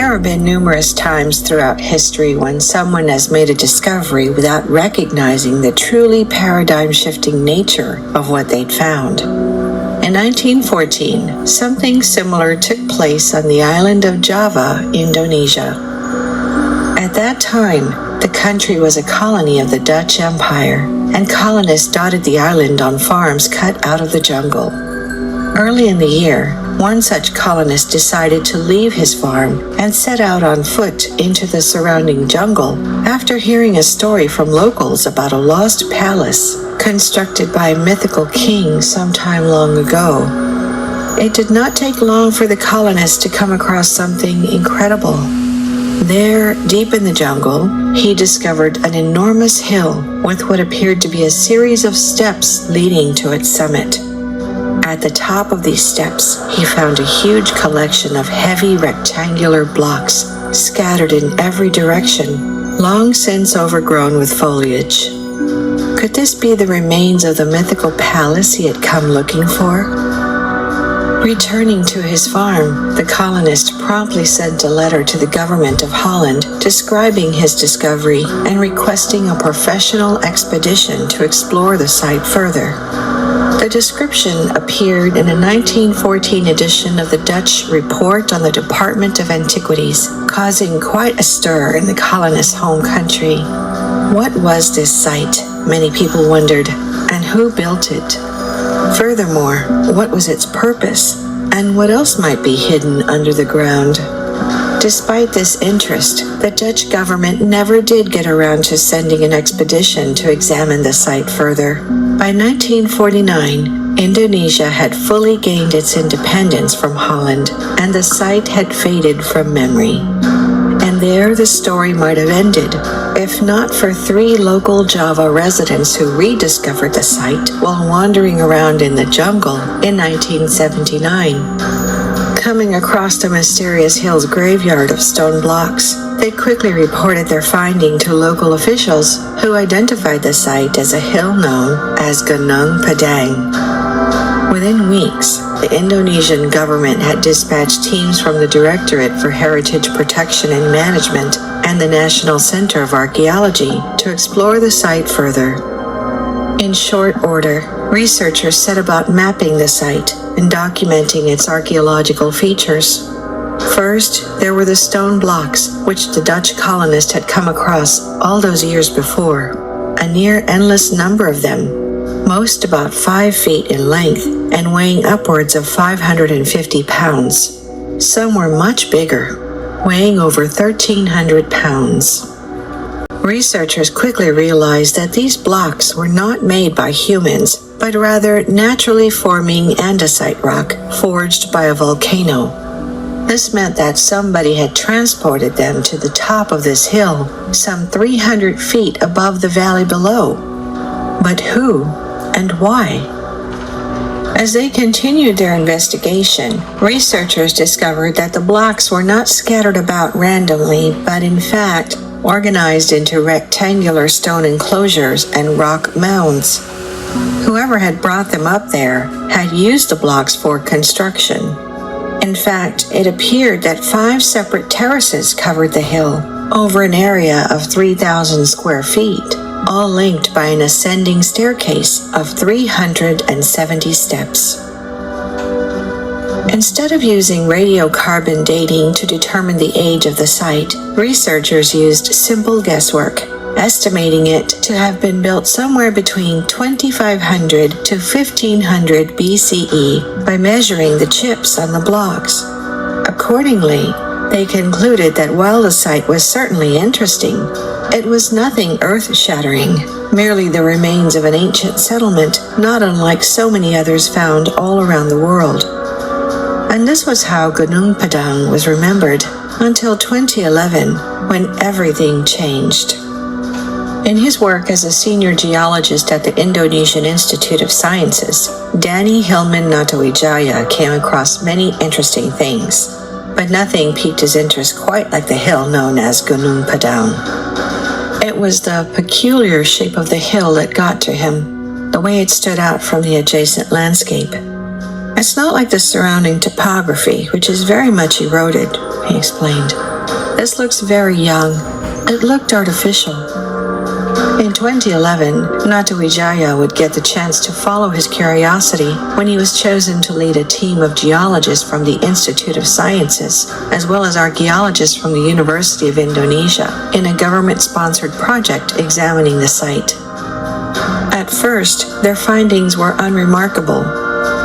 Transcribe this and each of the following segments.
There have been numerous times throughout history when someone has made a discovery without recognizing the truly paradigm-shifting nature of what they'd found. In 1914, something similar took place on the island of Java, Indonesia. At that time, the country was a colony of the Dutch Empire, and colonists dotted the island on farms cut out of the jungle. Early in the year, one such colonist decided to leave his farm and set out on foot into the surrounding jungle after hearing a story from locals about a lost palace constructed by a mythical king sometime long ago. It did not take long for the colonist to come across something incredible. There, deep in the jungle, he discovered an enormous hill with what appeared to be a series of steps leading to its summit. At the top of these steps, he found a huge collection of heavy rectangular blocks scattered in every direction, long since overgrown with foliage. Could this be the remains of the mythical palace he had come looking for? Returning to his farm, the colonist promptly sent a letter to the government of Holland describing his discovery and requesting a professional expedition to explore the site further. The description appeared in a 1914 edition of the Dutch Report on the Department of Antiquities, causing quite a stir in the colonists' home country. What was this site, many people wondered, and who built it? Furthermore, what was its purpose, and what else might be hidden under the ground? Despite this interest, the Dutch government never did get around to sending an expedition to examine the site further. By 1949, Indonesia had fully gained its independence from Holland, and the site had faded from memory. And there the story might have ended, if not for 3 local Java residents who rediscovered the site while wandering around in the jungle in 1979. Coming across the mysterious hill's graveyard of stone blocks, they quickly reported their finding to local officials, who identified the site as a hill known as Gunung Padang. Within weeks, the Indonesian government had dispatched teams from the Directorate for Heritage Protection and Management and the National Center of Archaeology to explore the site further. In short order, researchers set about mapping the site and documenting its archaeological features. First, there were the stone blocks which the Dutch colonist had come across all those years before, a near endless number of them, most about 5 feet in length and weighing upwards of 550 pounds. Some were much bigger, weighing over 1,300 pounds. Researchers quickly realized that these blocks were not made by humans, but rather naturally forming andesite rock forged by a volcano. This meant that somebody had transported them to the top of this hill, some 300 feet above the valley below. But who and why? As they continued their investigation, researchers discovered that the blocks were not scattered about randomly, but in fact organized into rectangular stone enclosures and rock mounds. Whoever had brought them up there had used the blocks for construction. In fact, it appeared that 5 separate terraces covered the hill over an area of 3,000 square feet, all linked by an ascending staircase of 370 steps. Instead of using radiocarbon dating to determine the age of the site, researchers used simple guesswork, estimating it to have been built somewhere between 2500 to 1500 BCE by measuring the chips on the blocks. Accordingly, they concluded that while the site was certainly interesting, it was nothing earth-shattering, merely the remains of an ancient settlement not unlike so many others found all around the world. And this was how Gunung Padang was remembered until 2011, when everything changed. In his work as a senior geologist at the Indonesian Institute of Sciences, Danny Hilman Natawijaya came across many interesting things, but nothing piqued his interest quite like the hill known as Gunung Padang. It was the peculiar shape of the hill that got to him, the way it stood out from the adjacent landscape. It's not like the surrounding topography, which is very much eroded, he explained. This looks very young. It looked artificial. In 2011, Natawidjaya would get the chance to follow his curiosity when he was chosen to lead a team of geologists from the Institute of Sciences, as well as archaeologists from the University of Indonesia, in a government-sponsored project examining the site. At first, their findings were unremarkable.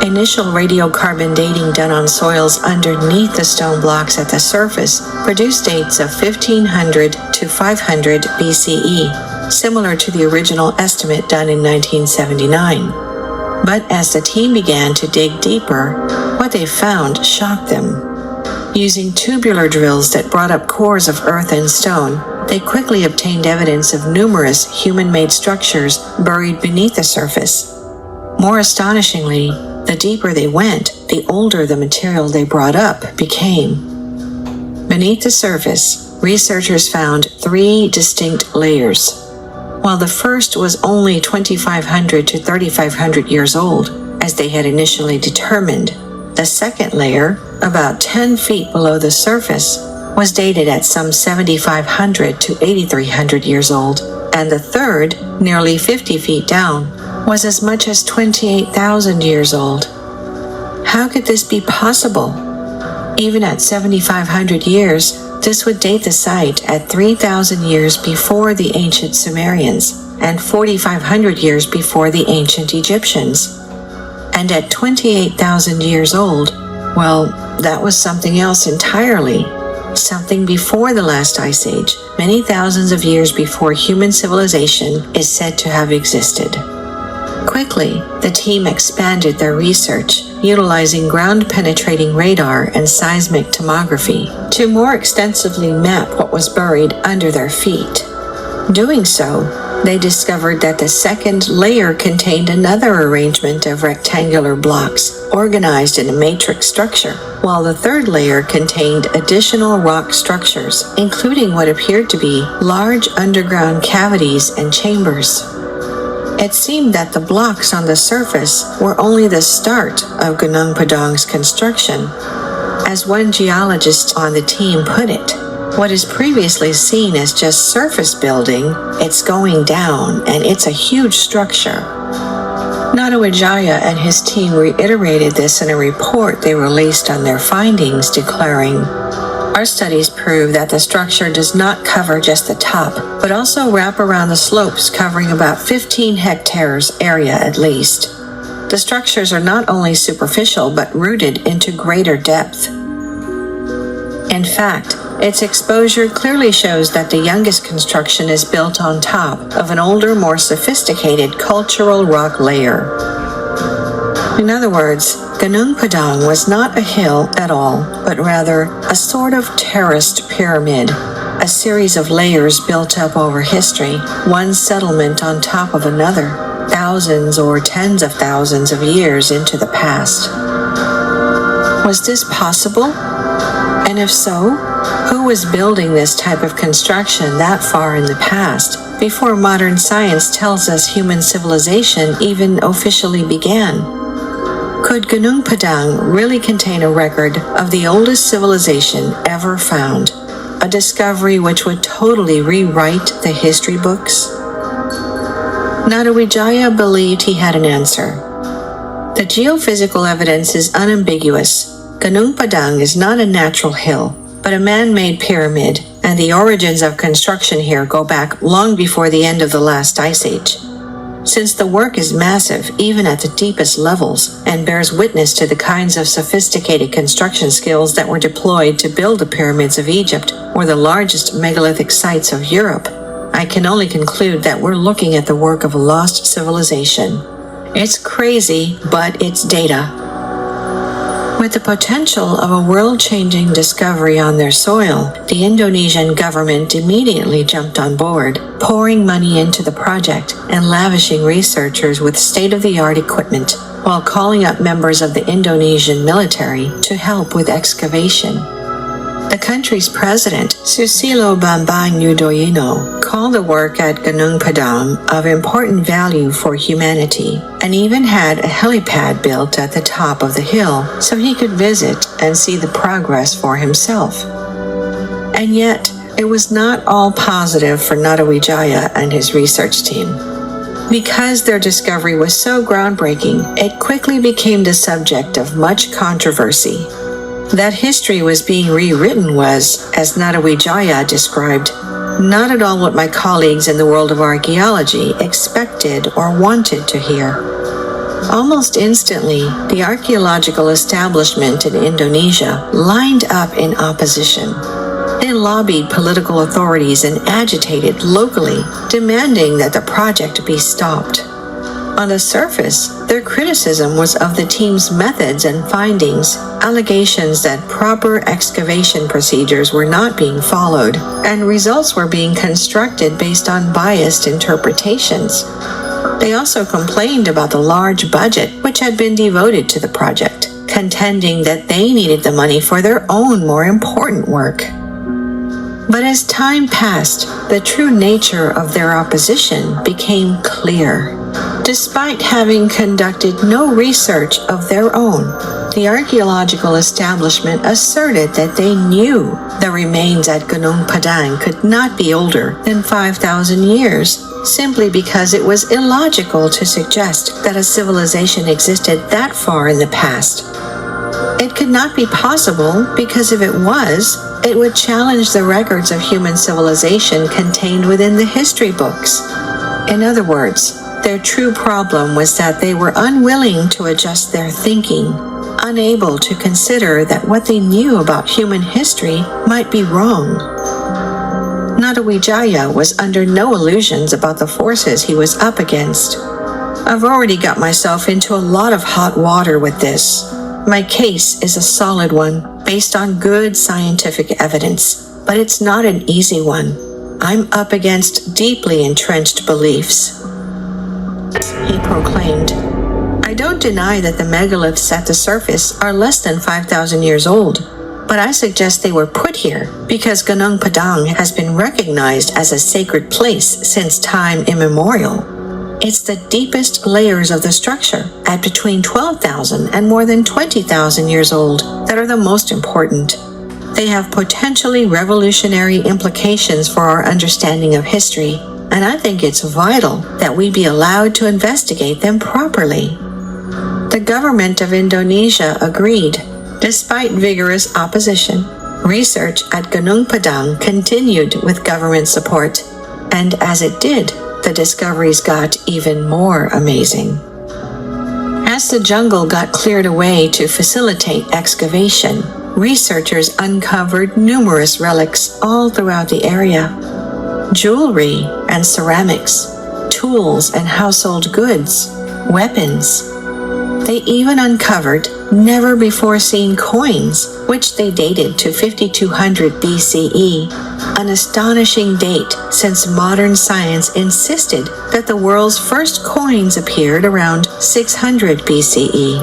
Initial radiocarbon dating done on soils underneath the stone blocks at the surface produced dates of 1500 to 500 BCE, similar to the original estimate done in 1979. But as the team began to dig deeper, what they found shocked them. Using tubular drills that brought up cores of earth and stone, they quickly obtained evidence of numerous human-made structures buried beneath the surface. More astonishingly, the deeper they went, the older the material they brought up became. Beneath the surface, researchers found 3 distinct layers. While the first was only 2,500 to 3,500 years old, as they had initially determined, the second layer, about 10 feet below the surface, was dated at some 7,500 to 8,300 years old, and the third, nearly 50 feet down, was as much as 28,000 years old. How could this be possible? Even at 7,500 years, this would date the site at 3,000 years before the ancient Sumerians and 4,500 years before the ancient Egyptians. And at 28,000 years old, well, that was something else entirely. Something before the last ice age, many thousands of years before human civilization is said to have existed. Quickly, the team expanded their research, utilizing ground-penetrating radar and seismic tomography to more extensively map what was buried under their feet. Doing so, they discovered that the second layer contained another arrangement of rectangular blocks organized in a matrix structure, while the third layer contained additional rock structures, including what appeared to be large underground cavities and chambers. It seemed that the blocks on the surface were only the start of Gunung Padang's construction. As one geologist on the team put it, what is previously seen as just surface building, it's going down, and it's a huge structure. Natawidjaya and his team reiterated this in a report they released on their findings, declaring, "Our studies prove that the structure does not cover just the top, but also wrap around the slopes, covering about 15 hectares area at least. The structures are not only superficial, but rooted into greater depth." In fact, its exposure clearly shows that the youngest construction is built on top of an older, more sophisticated cultural rock layer. In other words, Gunung Padang was not a hill at all, but rather a sort of terraced pyramid, a series of layers built up over history, one settlement on top of another, thousands or tens of thousands of years into the past. Was this possible? And if so, who was building this type of construction that far in the past, before modern science tells us human civilization even officially began? Could Gunung Padang really contain a record of the oldest civilization ever found, a discovery which would totally rewrite the history books? Natawidjaya believed he had an answer. The geophysical evidence is unambiguous. Gunung Padang is not a natural hill, but a man-made pyramid, and the origins of construction here go back long before the end of the last ice age. Since the work is massive, even at the deepest levels, and bears witness to the kinds of sophisticated construction skills that were deployed to build the pyramids of Egypt or the largest megalithic sites of Europe, I can only conclude that we're looking at the work of a lost civilization. It's crazy, but it's data. With the potential of a world-changing discovery on their soil, the Indonesian government immediately jumped on board, pouring money into the project and lavishing researchers with state-of-the-art equipment, while calling up members of the Indonesian military to help with excavation. The country's president, Susilo Bambang Yudhoyono, called the work at Gunung Padang of important value for humanity, and even had a helipad built at the top of the hill so he could visit and see the progress for himself. And yet, it was not all positive for Natawijaya and his research team. Because their discovery was so groundbreaking, it quickly became the subject of much controversy. That history was being rewritten was, as Natawijaya described, not at all what my colleagues in the world of archaeology expected or wanted to hear. Almost instantly, the archaeological establishment in Indonesia lined up in opposition. They lobbied political authorities and agitated locally, demanding that the project be stopped. On the surface, their criticism was of the team's methods and findings, allegations that proper excavation procedures were not being followed, and results were being constructed based on biased interpretations. They also complained about the large budget which had been devoted to the project, contending that they needed the money for their own more important work. But as time passed, the true nature of their opposition became clear. Despite having conducted no research of their own, the archaeological establishment asserted that they knew the remains at Gunung Padang could not be older than 5,000 years, simply because it was illogical to suggest that a civilization existed that far in the past. It could not be possible because if it was, it would challenge the records of human civilization contained within the history books. In other words, their true problem was that they were unwilling to adjust their thinking, unable to consider that what they knew about human history might be wrong. Natawijaya was under no illusions about the forces he was up against. I've already got myself into a lot of hot water with this. My case is a solid one, based on good scientific evidence, but it's not an easy one. I'm up against deeply entrenched beliefs. He proclaimed, I don't deny that the megaliths at the surface are less than 5,000 years old, but I suggest they were put here because Gunung Padang has been recognized as a sacred place since time immemorial. It's the deepest layers of the structure, at between 12,000 and more than 20,000 years old, that are the most important. They have potentially revolutionary implications for our understanding of history, and I think it's vital that we be allowed to investigate them properly. The government of Indonesia agreed. Despite vigorous opposition, research at Gunung Padang continued with government support, and as it did, the discoveries got even more amazing. As the jungle got cleared away to facilitate excavation, researchers uncovered numerous relics all throughout the area. Jewelry and ceramics, tools and household goods, weapons. They even uncovered never-before-seen coins, which they dated to 5200 BCE, an astonishing date since modern science insisted that the world's first coins appeared around 600 BCE.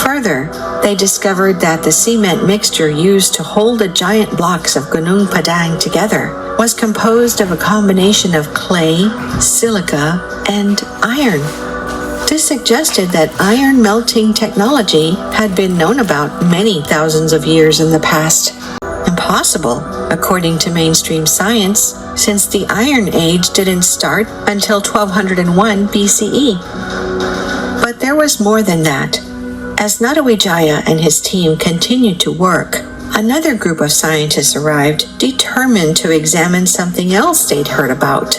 Further, they discovered that the cement mixture used to hold the giant blocks of Gunung Padang together was composed of a combination of clay, silica, and iron. This suggested that iron melting technology had been known about many thousands of years in the past. Impossible, according to mainstream science, since the Iron Age didn't start until 1201 BCE. But there was more than that. As Natawijaya and his team continued to work, another group of scientists arrived, determined to examine something else they'd heard about.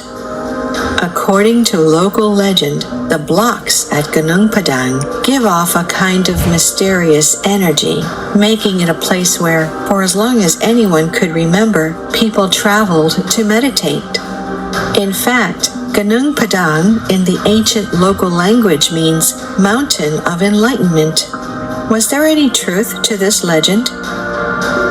According to local legend, the blocks at Gunung Padang give off a kind of mysterious energy, making it a place where, for as long as anyone could remember, people traveled to meditate. In fact, Gunung Padang in the ancient local language means Mountain of Enlightenment. Was there any truth to this legend?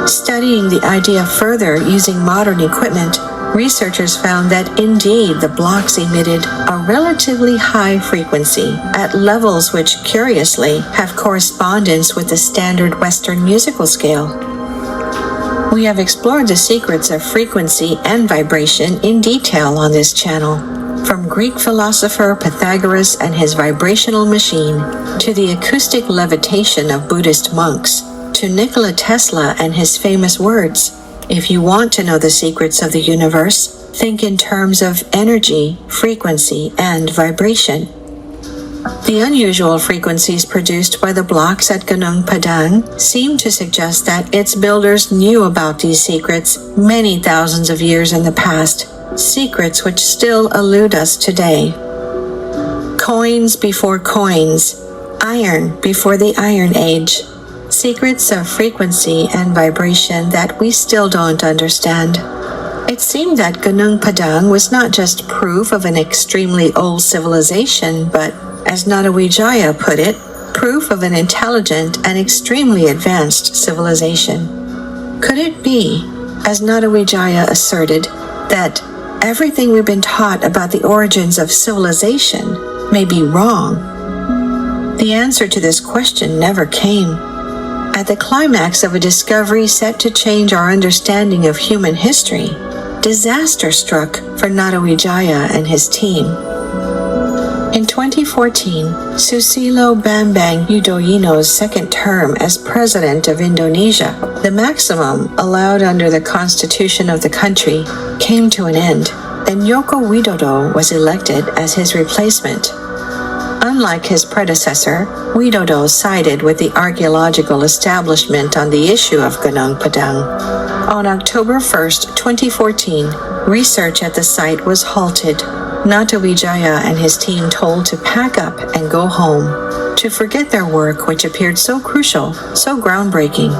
Studying the idea further using modern equipment, researchers found that indeed the blocks emitted a relatively high frequency at levels which, curiously, have correspondence with the standard Western musical scale. We have explored the secrets of frequency and vibration in detail on this channel, from Greek philosopher Pythagoras and his vibrational machine, to the acoustic levitation of Buddhist monks, to Nikola Tesla and his famous words. If you want to know the secrets of the universe, think in terms of energy, frequency, and vibration. The unusual frequencies produced by the blocks at Gunung Padang seem to suggest that its builders knew about these secrets many thousands of years in the past, secrets which still elude us today. Coins before coins, iron before the Iron Age, secrets of frequency and vibration that we still don't understand. It seemed that Gunung Padang was not just proof of an extremely old civilization, but, as Natawijaya put it, proof of an intelligent and extremely advanced civilization. Could it be, as Natawijaya asserted, that everything we've been taught about the origins of civilization may be wrong? The answer to this question never came. At the climax of a discovery set to change our understanding of human history, disaster struck for Natawijaya and his team. In 2014, Susilo Bambang Yudhoyono's second term as president of Indonesia, the maximum allowed under the constitution of the country, came to an end, and Joko Widodo was elected as his replacement. Unlike his predecessor, Widodo sided with the archaeological establishment on the issue of Gunung Padang. On October 1, 2014, research at the site was halted. Natawijaya and his team told to pack up and go home, to forget their work which appeared so crucial, so groundbreaking.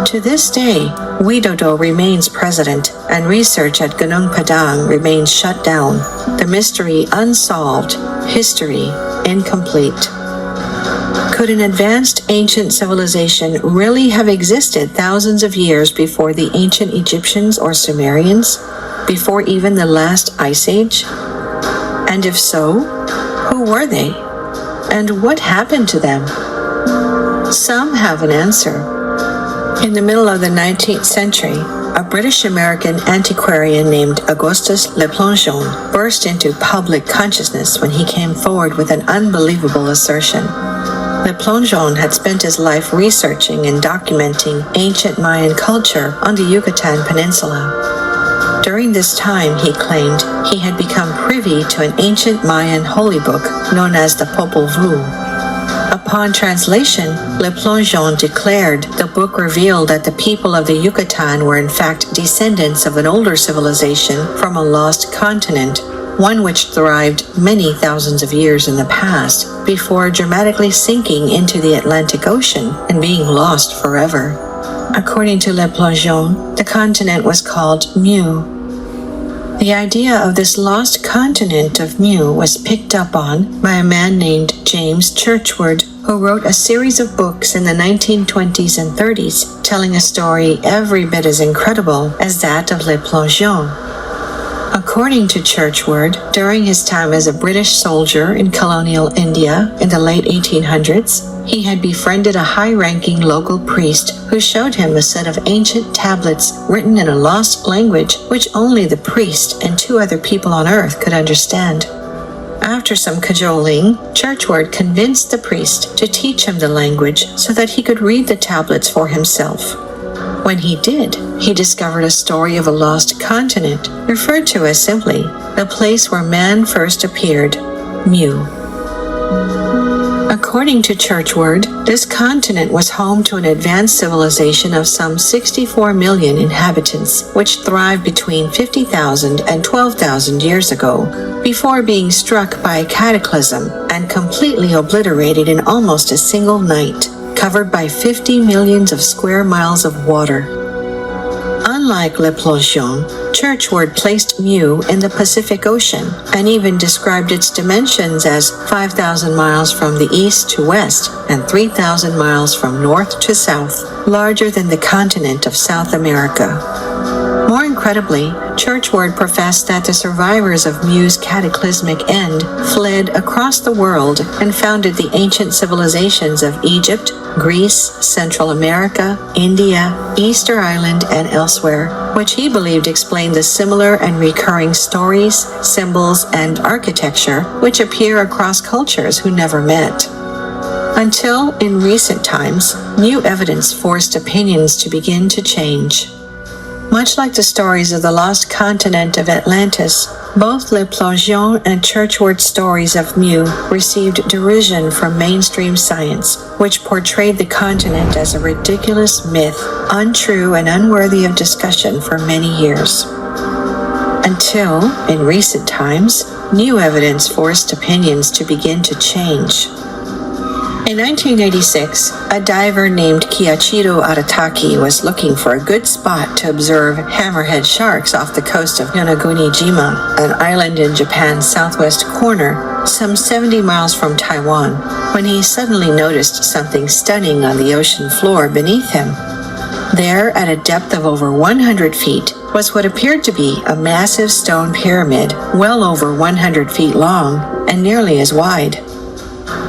To this day, Widodo remains president, and research at Gunung Padang remains shut down. The mystery unsolved, history incomplete. Could an advanced ancient civilization really have existed thousands of years before the ancient Egyptians or Sumerians? Before even the last ice age? And if so, who were they? And what happened to them? Some have an answer. In the middle of the 19th century, a British-American antiquarian named Augustus Le Plongeon burst into public consciousness when he came forward with an unbelievable assertion. Le Plongeon had spent his life researching and documenting ancient Mayan culture on the Yucatan Peninsula. During this time, he claimed, he had become privy to an ancient Mayan holy book known as the Popol Vuh. Upon translation, Le Plongeon declared the book revealed that the people of the Yucatan were in fact descendants of an older civilization from a lost continent, one which thrived many thousands of years in the past, before dramatically sinking into the Atlantic Ocean and being lost forever. According to Le Plongeon, the continent was called Mu. The idea of this lost continent of Mu was picked up on by a man named James Churchward, who wrote a series of books in the 1920s and 30s, telling a story every bit as incredible as that of Le Plongeon. According to Churchward, during his time as a British soldier in colonial India in the late 1800s, he had befriended a high-ranking local priest who showed him a set of ancient tablets written in a lost language which only the priest and 2 other people on earth could understand. After some cajoling, Churchward convinced the priest to teach him the language so that he could read the tablets for himself. When he did, he discovered a story of a lost continent, referred to as simply the place where man first appeared, Mu. According to Churchward, this continent was home to an advanced civilization of some 64 million inhabitants, which thrived between 50,000 and 12,000 years ago, before being struck by a cataclysm and completely obliterated in almost a single night, covered by 50 million square miles of water. Unlike Le Plongeon, Churchward placed Mu in the Pacific Ocean and even described its dimensions as 5,000 miles from the east to west and 3,000 miles from north to south, larger than the continent of South America. More incredibly, Churchward professed that the survivors of Mu's cataclysmic end fled across the world and founded the ancient civilizations of Egypt, Greece, Central America, India, Easter Island, and elsewhere, which he believed explained the similar and recurring stories, symbols, and architecture which appear across cultures who never met. Until, in recent times, new evidence forced opinions to begin to change. Much like the stories of the lost continent of Atlantis, both Le Plongeon and Churchward stories of Mu received derision from mainstream science, which portrayed the continent as a ridiculous myth, untrue and unworthy of discussion for many years. Until, in recent times, new evidence forced opinions to begin to change. In 1986, a diver named Kiichiro Arataki was looking for a good spot to observe hammerhead sharks off the coast of Yonaguni-jima, an island in Japan's southwest corner, some 70 miles from Taiwan, when he suddenly noticed something stunning on the ocean floor beneath him. There, at a depth of over 100 feet, was what appeared to be a massive stone pyramid, well over 100 feet long and nearly as wide.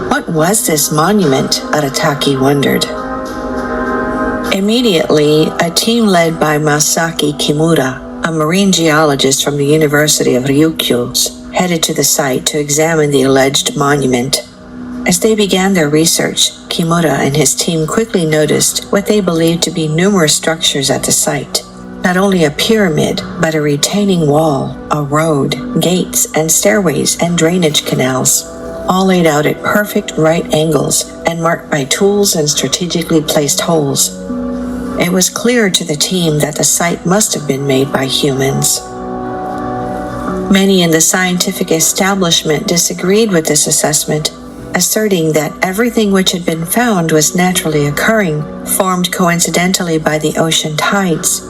What was this monument? Arataki wondered. Immediately, a team led by Masaki Kimura, a marine geologist from the University of Ryukyu, headed to the site to examine the alleged monument. As they began their research, Kimura and his team quickly noticed what they believed to be numerous structures at the site. Not only a pyramid, but a retaining wall, a road, gates, and stairways and drainage canals, all laid out at perfect right angles and marked by tools and strategically placed holes. It was clear to the team that the site must have been made by humans. Many in the scientific establishment disagreed with this assessment, asserting that everything which had been found was naturally occurring, formed coincidentally by the ocean tides.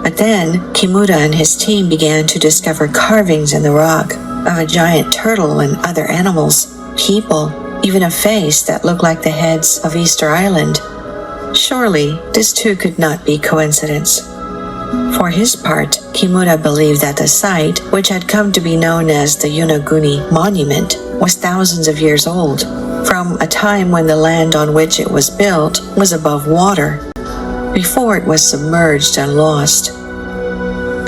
But then, Kimura and his team began to discover carvings in the rock of a giant turtle and other animals, people, even a face that looked like the heads of Easter Island. Surely, this too could not be coincidence. For his part, Kimura believed that the site, which had come to be known as the Yonaguni Monument, was thousands of years old, from a time when the land on which it was built was above water, before it was submerged and lost.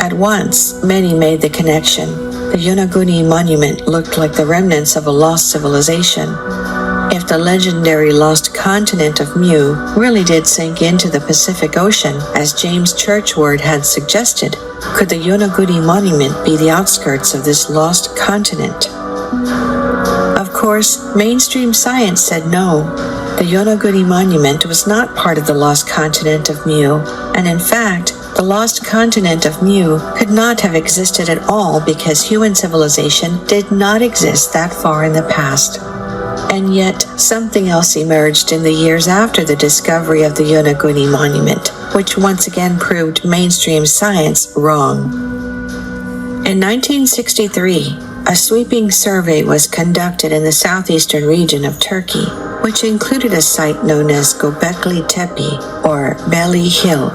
At once, many made the connection. The Yonaguni Monument looked like the remnants of a lost civilization. If the legendary lost continent of Mu really did sink into the Pacific Ocean, as James Churchward had suggested, could the Yonaguni Monument be the outskirts of this lost continent? Of course, mainstream science said no. The Yonaguni Monument was not part of the lost continent of Mu, and in fact, the lost continent of Mu could not have existed at all because human civilization did not exist that far in the past. And yet, something else emerged in the years after the discovery of the Yonaguni Monument, which once again proved mainstream science wrong. In 1963, a sweeping survey was conducted in the southeastern region of Turkey, which included a site known as Göbekli Tepe, or Belly Hill.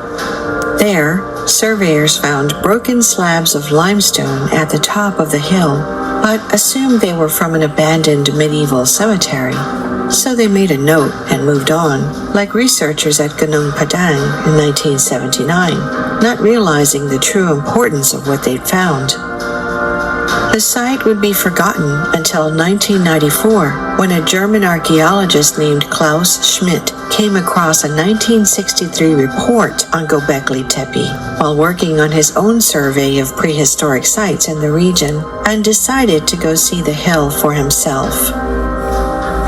There, surveyors found broken slabs of limestone at the top of the hill, but assumed they were from an abandoned medieval cemetery. So they made a note and moved on, like researchers at Gunung Padang in 1979, not realizing the true importance of what they'd found. The site would be forgotten until 1994, when a German archaeologist named Klaus Schmidt came across a 1963 report on Göbekli Tepe while working on his own survey of prehistoric sites in the region, and decided to go see the hill for himself.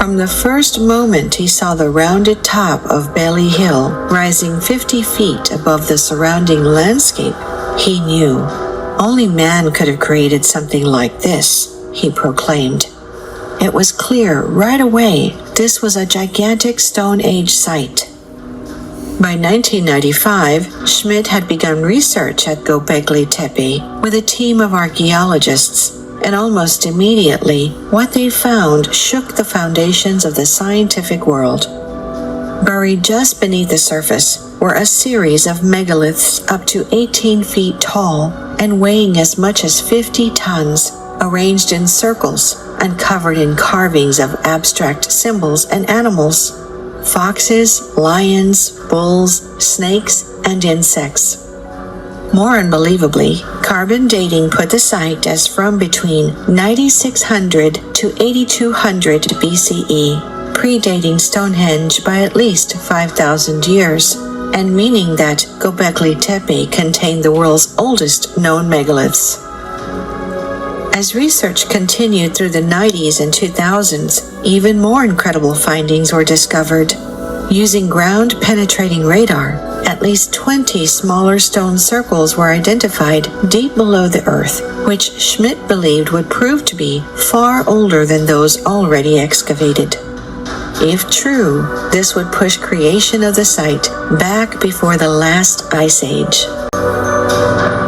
From the first moment he saw the rounded top of Belly Hill rising 50 feet above the surrounding landscape, he knew. Only man could have created something like this, he proclaimed. It was clear right away this was a gigantic Stone Age site. By 1995, Schmidt had begun research at Göbekli Tepe with a team of archaeologists, and almost immediately, what they found shook the foundations of the scientific world. Buried just beneath the surface were a series of megaliths up to 18 feet tall and weighing as much as 50 tons, arranged in circles and covered in carvings of abstract symbols and animals: foxes, lions, bulls, snakes, and insects. More unbelievably, carbon dating put the site as from between 9600 to 8200 BCE, predating Stonehenge by at least 5,000 years. and meaning that Göbekli Tepe contained the world's oldest known megaliths. As research continued through the 90s and 2000s, even more incredible findings were discovered. Using ground-penetrating radar, at least 20 smaller stone circles were identified deep below the Earth, which Schmidt believed would prove to be far older than those already excavated. If true, this would push creation of the site back before the last ice age.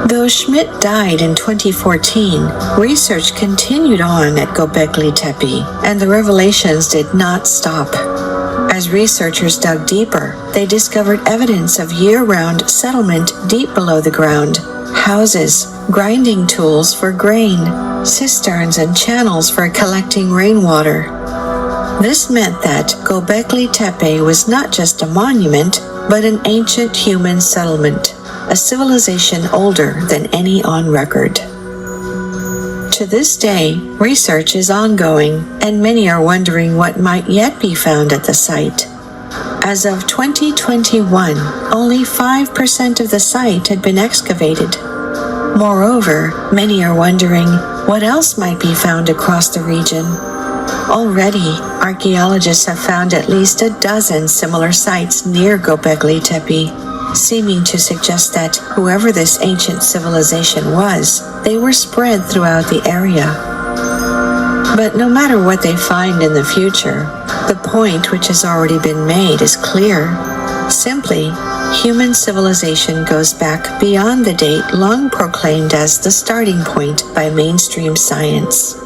Though Schmidt died in 2014, research continued on at Göbekli Tepe, and the revelations did not stop. As researchers dug deeper, they discovered evidence of year-round settlement deep below the ground. Houses, grinding tools for grain, cisterns and channels for collecting rainwater. This meant that Göbekli Tepe was not just a monument, but an ancient human settlement, a civilization older than any on record. To this day, research is ongoing, and many are wondering what might yet be found at the site. As of 2021, only 5% of the site had been excavated. Moreover, many are wondering what else might be found across the region. Already, archaeologists have found at least a dozen similar sites near Göbekli Tepe, seeming to suggest that whoever this ancient civilization was, they were spread throughout the area. But no matter what they find in the future, the point which has already been made is clear. Simply, human civilization goes back beyond the date long proclaimed as the starting point by mainstream science.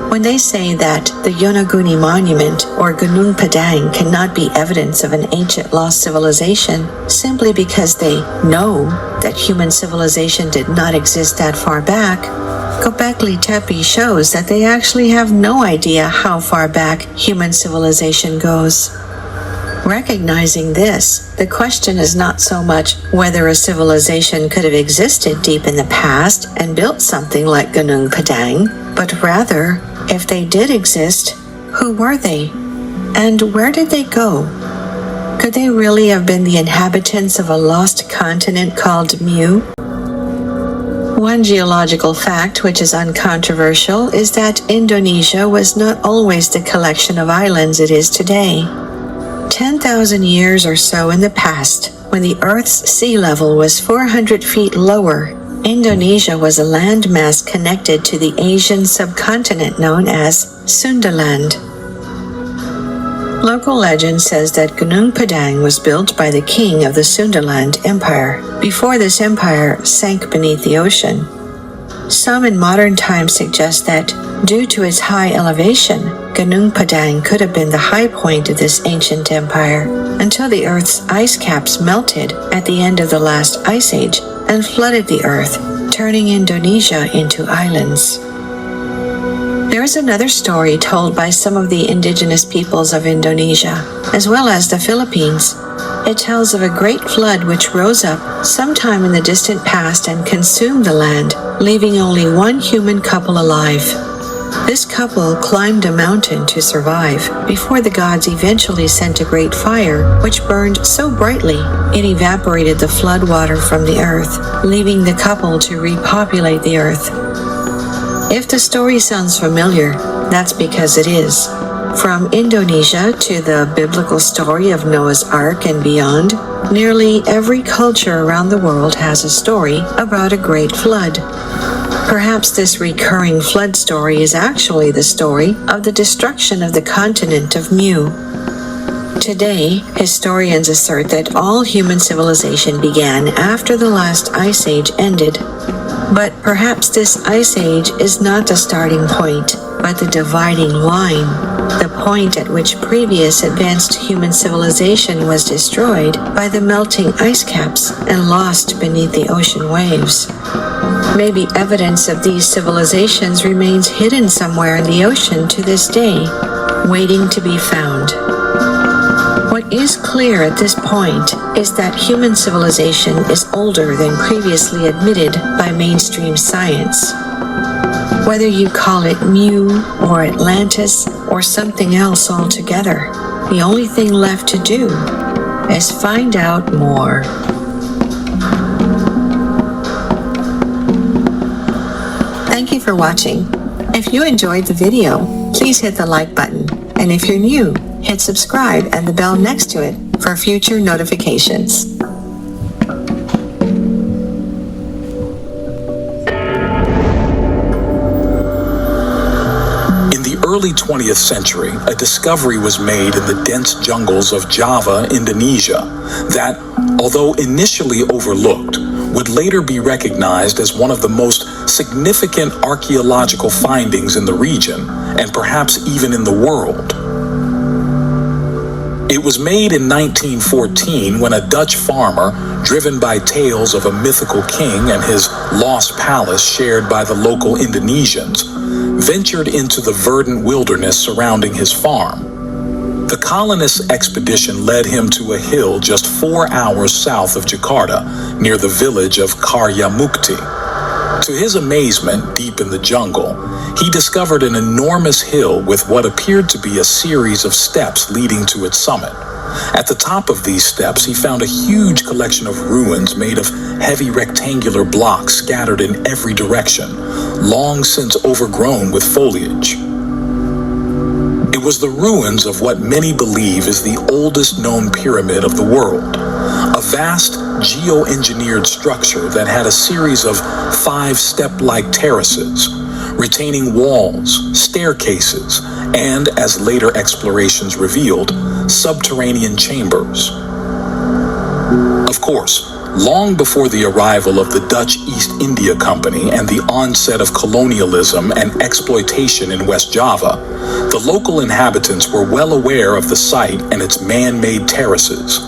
When they say that the Yonaguni Monument or Gunung Padang cannot be evidence of an ancient lost civilization simply because they know that human civilization did not exist that far back, Göbekli Tepe shows that they actually have no idea how far back human civilization goes. Recognizing this, the question is not so much whether a civilization could have existed deep in the past and built something like Gunung Padang, but rather, if they did exist, who were they? And where did they go? Could they really have been the inhabitants of a lost continent called Mu? One geological fact which is uncontroversial is that Indonesia was not always the collection of islands it is today. 10,000 years or so in the past, when the Earth's sea level was 400 feet lower, Indonesia was a landmass connected to the Asian subcontinent known as Sundaland. Local legend says that Gunung Padang was built by the king of the Sundaland Empire before this empire sank beneath the ocean. Some in modern times suggest that, due to its high elevation, Gunung Padang could have been the high point of this ancient empire until the Earth's ice caps melted at the end of the last ice age and flooded the Earth, turning Indonesia into islands. There is another story told by some of the indigenous peoples of Indonesia, as well as the Philippines. It tells of a great flood which rose up sometime in the distant past and consumed the land, leaving only one human couple alive. This couple climbed a mountain to survive before the gods eventually sent a great fire which burned so brightly it evaporated the flood water from the earth, leaving the couple to repopulate the earth. If the story sounds familiar, that's because it is. From Indonesia to the biblical story of Noah's Ark and beyond, nearly every culture around the world has a story about a great flood. Perhaps this recurring flood story is actually the story of the destruction of the continent of Mu. Today, historians assert that all human civilization began after the last ice age ended. But perhaps this ice age is not the starting point, but the dividing line, the point at which previous advanced human civilization was destroyed by the melting ice caps and lost beneath the ocean waves. Maybe evidence of these civilizations remains hidden somewhere in the ocean to this day, waiting to be found. What is clear at this point is that human civilization is older than previously admitted by mainstream science. Whether you call it Mu or Atlantis or something else altogether, the only thing left to do is find out more. Thank you for watching. If you enjoyed the video, please hit the like button. And if you're new, hit subscribe and the bell next to it for future notifications. In the early 20th century, a discovery was made in the dense jungles of Java, Indonesia, that, although initially overlooked, would later be recognized as one of the most significant archaeological findings in the region, and perhaps even in the world. It was made in 1914 when a Dutch farmer, driven by tales of a mythical king and his lost palace shared by the local Indonesians, ventured into the verdant wilderness surrounding his farm. The colonist expedition led him to a hill just 4 hours south of Jakarta, near the village of Karyamukti. To his amazement, deep in the jungle, he discovered an enormous hill with what appeared to be a series of steps leading to its summit. At the top of these steps, he found a huge collection of ruins made of heavy rectangular blocks scattered in every direction, long since overgrown with foliage. It was the ruins of what many believe is the oldest known pyramid of the world, a vast geoengineered structure that had a series of 5 step-like terraces, retaining walls, staircases, and, as later explorations revealed, subterranean chambers. Of course, long before the arrival of the Dutch East India Company and the onset of colonialism and exploitation in West Java, the local inhabitants were well aware of the site and its man-made terraces.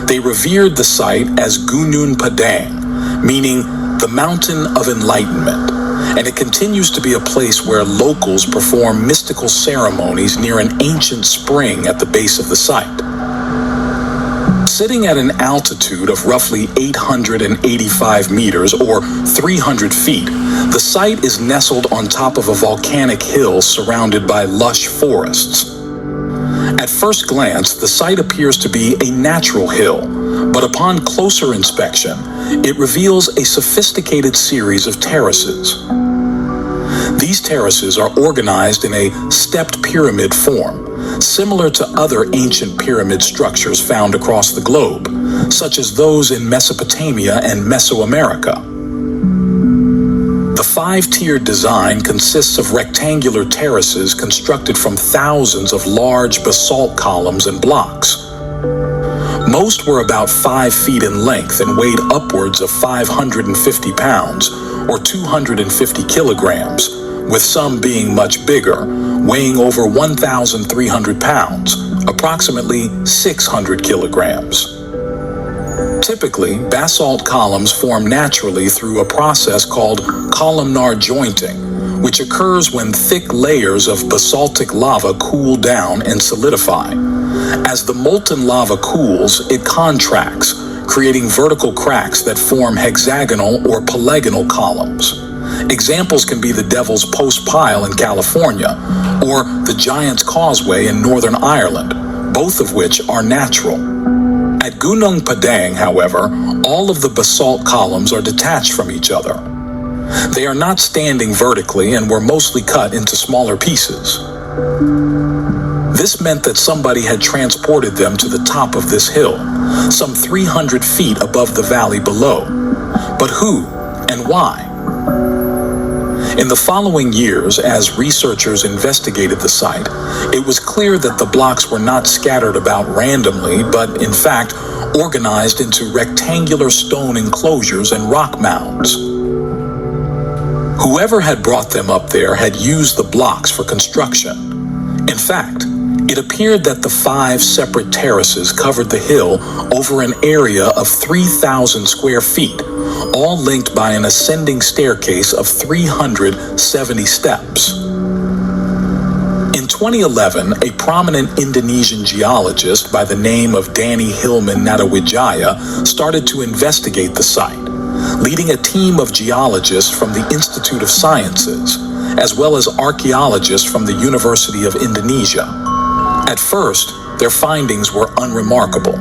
They revered the site as Gunung Padang, meaning the Mountain of Enlightenment, and it continues to be a place where locals perform mystical ceremonies near an ancient spring at the base of the site. Sitting at an altitude of roughly 885 meters or 300 feet, the site is nestled on top of a volcanic hill surrounded by lush forests. At first glance, the site appears to be a natural hill, but upon closer inspection, it reveals a sophisticated series of terraces. These terraces are organized in a stepped pyramid form, similar to other ancient pyramid structures found across the globe, such as those in Mesopotamia and Mesoamerica. The 5-tiered design consists of rectangular terraces constructed from thousands of large basalt columns and blocks. Most were about 5 feet in length and weighed upwards of 550 pounds, or 250 kilograms, with some being much bigger, weighing over 1,300 pounds, approximately 600 kilograms. Typically, basalt columns form naturally through a process called columnar jointing, which occurs when thick layers of basaltic lava cool down and solidify. As the molten lava cools, it contracts, creating vertical cracks that form hexagonal or polygonal columns. Examples can be the Devil's Post Pile in California or the Giant's Causeway in Northern Ireland, both of which are natural. At Gunung Padang, however, all of the basalt columns are detached from each other. They are not standing vertically and were mostly cut into smaller pieces. This meant that somebody had transported them to the top of this hill, some 300 feet above the valley below. But who and why? In the following years, as researchers investigated the site, it was clear that the blocks were not scattered about randomly, but in fact organized into rectangular stone enclosures and rock mounds. Whoever had brought them up there had used the blocks for construction. In fact, it appeared that the 5 separate terraces covered the hill over an area of 3,000 square feet, all linked by an ascending staircase of 370 steps. In 2011, a prominent Indonesian geologist by the name of Danny Hilman Natawijaya started to investigate the site, leading a team of geologists from the Institute of Sciences, as well as archaeologists from the University of Indonesia. At first, their findings were unremarkable.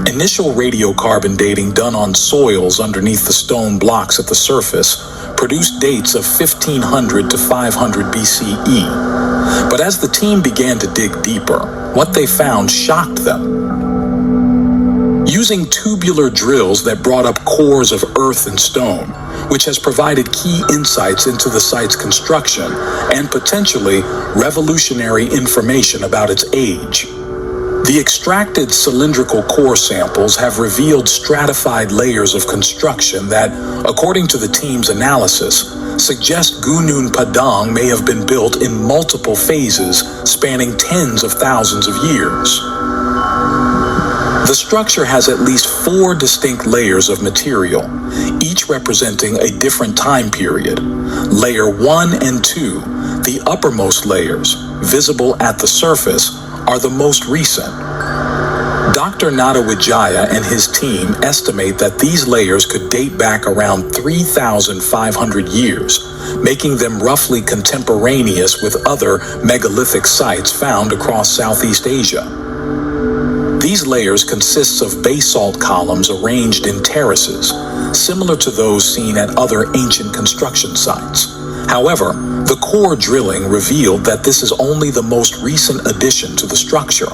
Initial radiocarbon dating done on soils underneath the stone blocks at the surface produced dates of 1500 to 500 BCE. But as the team began to dig deeper, what they found shocked them. Using tubular drills that brought up cores of earth and stone, which has provided key insights into the site's construction and potentially revolutionary information about its age. The extracted cylindrical core samples have revealed stratified layers of construction that, according to the team's analysis, suggest Gunung Padang may have been built in multiple phases spanning tens of thousands of years. The structure has at least 4 distinct layers of material, each representing a different time period. Layer 1 and 2, the uppermost layers, visible at the surface, are the most recent. Dr. Nadawijaya and his team estimate that these layers could date back around 3,500 years, making them roughly contemporaneous with other megalithic sites found across Southeast Asia. These layers consist of basalt columns arranged in terraces, similar to those seen at other ancient construction sites. However, the core drilling revealed that this is only the most recent addition to the structure.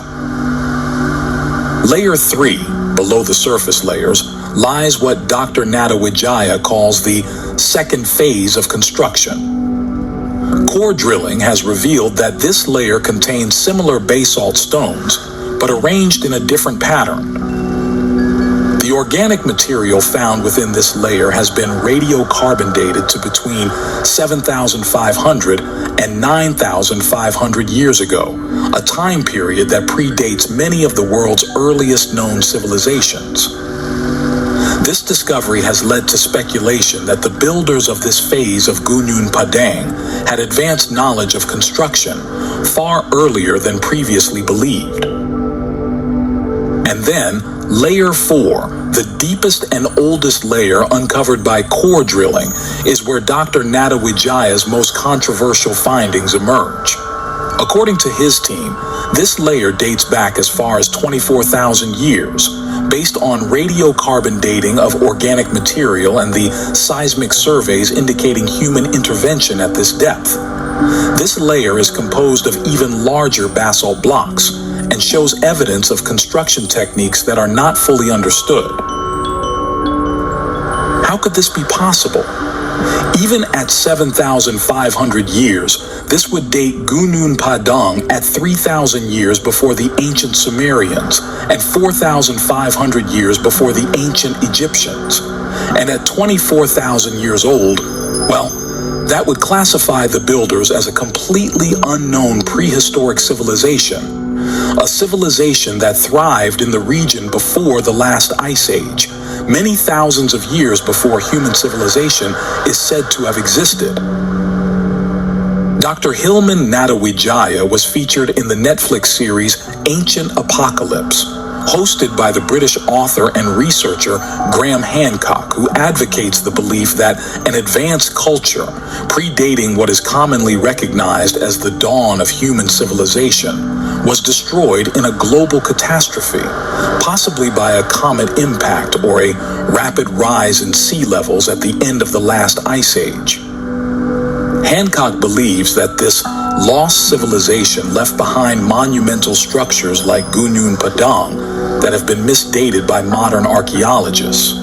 Layer 3, below the surface layers, lies what Dr. Nadawijaya calls the second phase of construction. Core drilling has revealed that this layer contains similar basalt stones, but arranged in a different pattern. The organic material found within this layer has been radiocarbon dated to between 7,500 and 9,500 years ago, a time period that predates many of the world's earliest known civilizations. This discovery has led to speculation that the builders of this phase of Gunung Padang had advanced knowledge of construction far earlier than previously believed. And then, Layer 4, the deepest and oldest layer uncovered by core drilling, is where Dr. Nadawijaya's most controversial findings emerge. According to his team, this layer dates back as far as 24,000 years, based on radiocarbon dating of organic material and the seismic surveys indicating human intervention at this depth. This layer is composed of even larger basalt blocks, and shows evidence of construction techniques that are not fully understood. How could this be possible? Even at 7,500 years, this would date Gunung Padang at 3,000 years before the ancient Sumerians and 4,500 years before the ancient Egyptians. And at 24,000 years old, well, that would classify the builders as a completely unknown prehistoric civilization. A civilization that thrived in the region before the last ice age, many thousands of years before human civilization is said to have existed. Dr. Hilman Nadawijaya was featured in the Netflix series Ancient Apocalypse, hosted by the British author and researcher Graham Hancock, who advocates the belief that an advanced culture, predating what is commonly recognized as the dawn of human civilization, was destroyed in a global catastrophe, possibly by a comet impact or a rapid rise in sea levels at the end of the last ice age. Hancock believes that this lost civilization left behind monumental structures like Gunung Padang that have been misdated by modern archaeologists.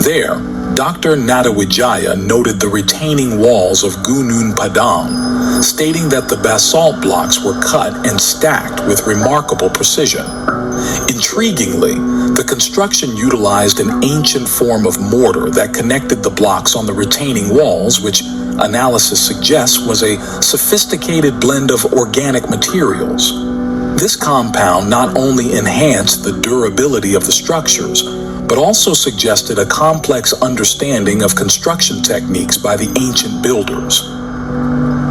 There, Dr. Nadawijaya noted the retaining walls of Gunung Padang, stating that the basalt blocks were cut and stacked with remarkable precision. Intriguingly, the construction utilized an ancient form of mortar that connected the blocks on the retaining walls, which analysis suggests was a sophisticated blend of organic materials. This compound not only enhanced the durability of the structures, but also suggested a complex understanding of construction techniques by the ancient builders.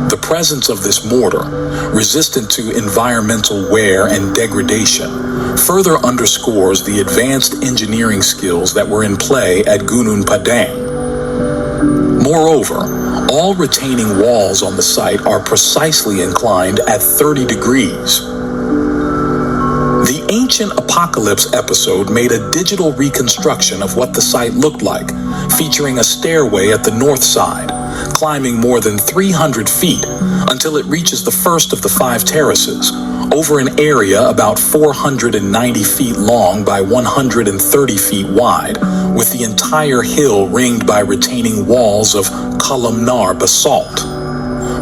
The presence of this mortar, resistant to environmental wear and degradation, further underscores the advanced engineering skills that were in play at Gunung Padang. Moreover, all retaining walls on the site are precisely inclined at 30 degrees. The ancient apocalypse episode made a digital reconstruction of what the site looked like, featuring a stairway at the north side, climbing more than 300 feet until it reaches the first of the 5 terraces, over an area about 490 feet long by 130 feet wide, with the entire hill ringed by retaining walls of columnar basalt.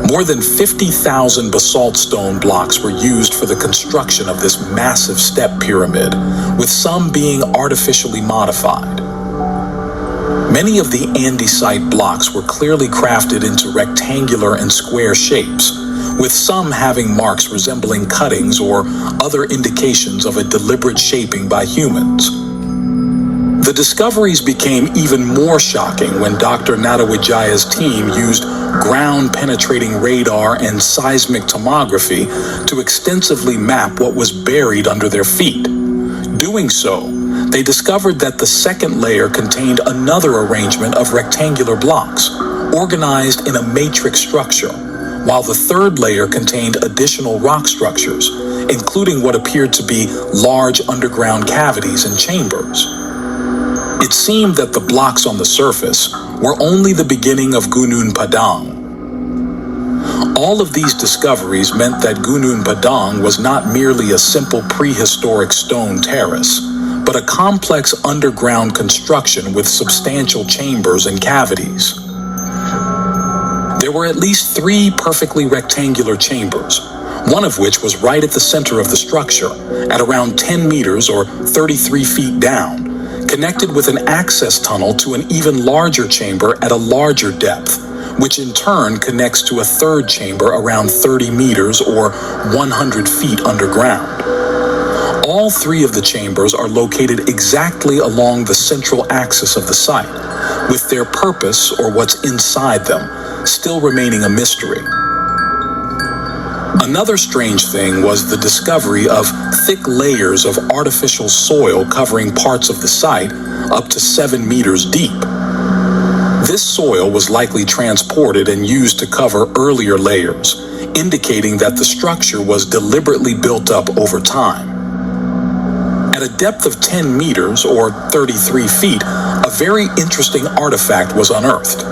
More than 50,000 basalt stone blocks were used for the construction of this massive step pyramid, with some being artificially modified. Many of the andesite blocks were clearly crafted into rectangular and square shapes, with some having marks resembling cuttings or other indications of a deliberate shaping by humans. The discoveries became even more shocking when Dr. Natawijaya's team used ground-penetrating radar and seismic tomography to extensively map what was buried under their feet. Doing so, they discovered that the second layer contained another arrangement of rectangular blocks, organized in a matrix structure, while the third layer contained additional rock structures, including what appeared to be large underground cavities and chambers. It seemed that the blocks on the surface were only the beginning of Gunung Padang. All of these discoveries meant that Gunung Padang was not merely a simple prehistoric stone terrace, but a complex underground construction with substantial chambers and cavities. There were at least 3 perfectly rectangular chambers, one of which was right at the center of the structure, at around 10 meters or 33 feet down, connected with an access tunnel to an even larger chamber at a larger depth, which in turn connects to a third chamber around 30 meters or 100 feet underground. All 3 of the chambers are located exactly along the central axis of the site, with their purpose, or what's inside them, still remaining a mystery. Another strange thing was the discovery of thick layers of artificial soil covering parts of the site up to 7 meters deep. This soil was likely transported and used to cover earlier layers, indicating that the structure was deliberately built up over time. At a depth of 10 meters or 33 feet, a very interesting artifact was unearthed.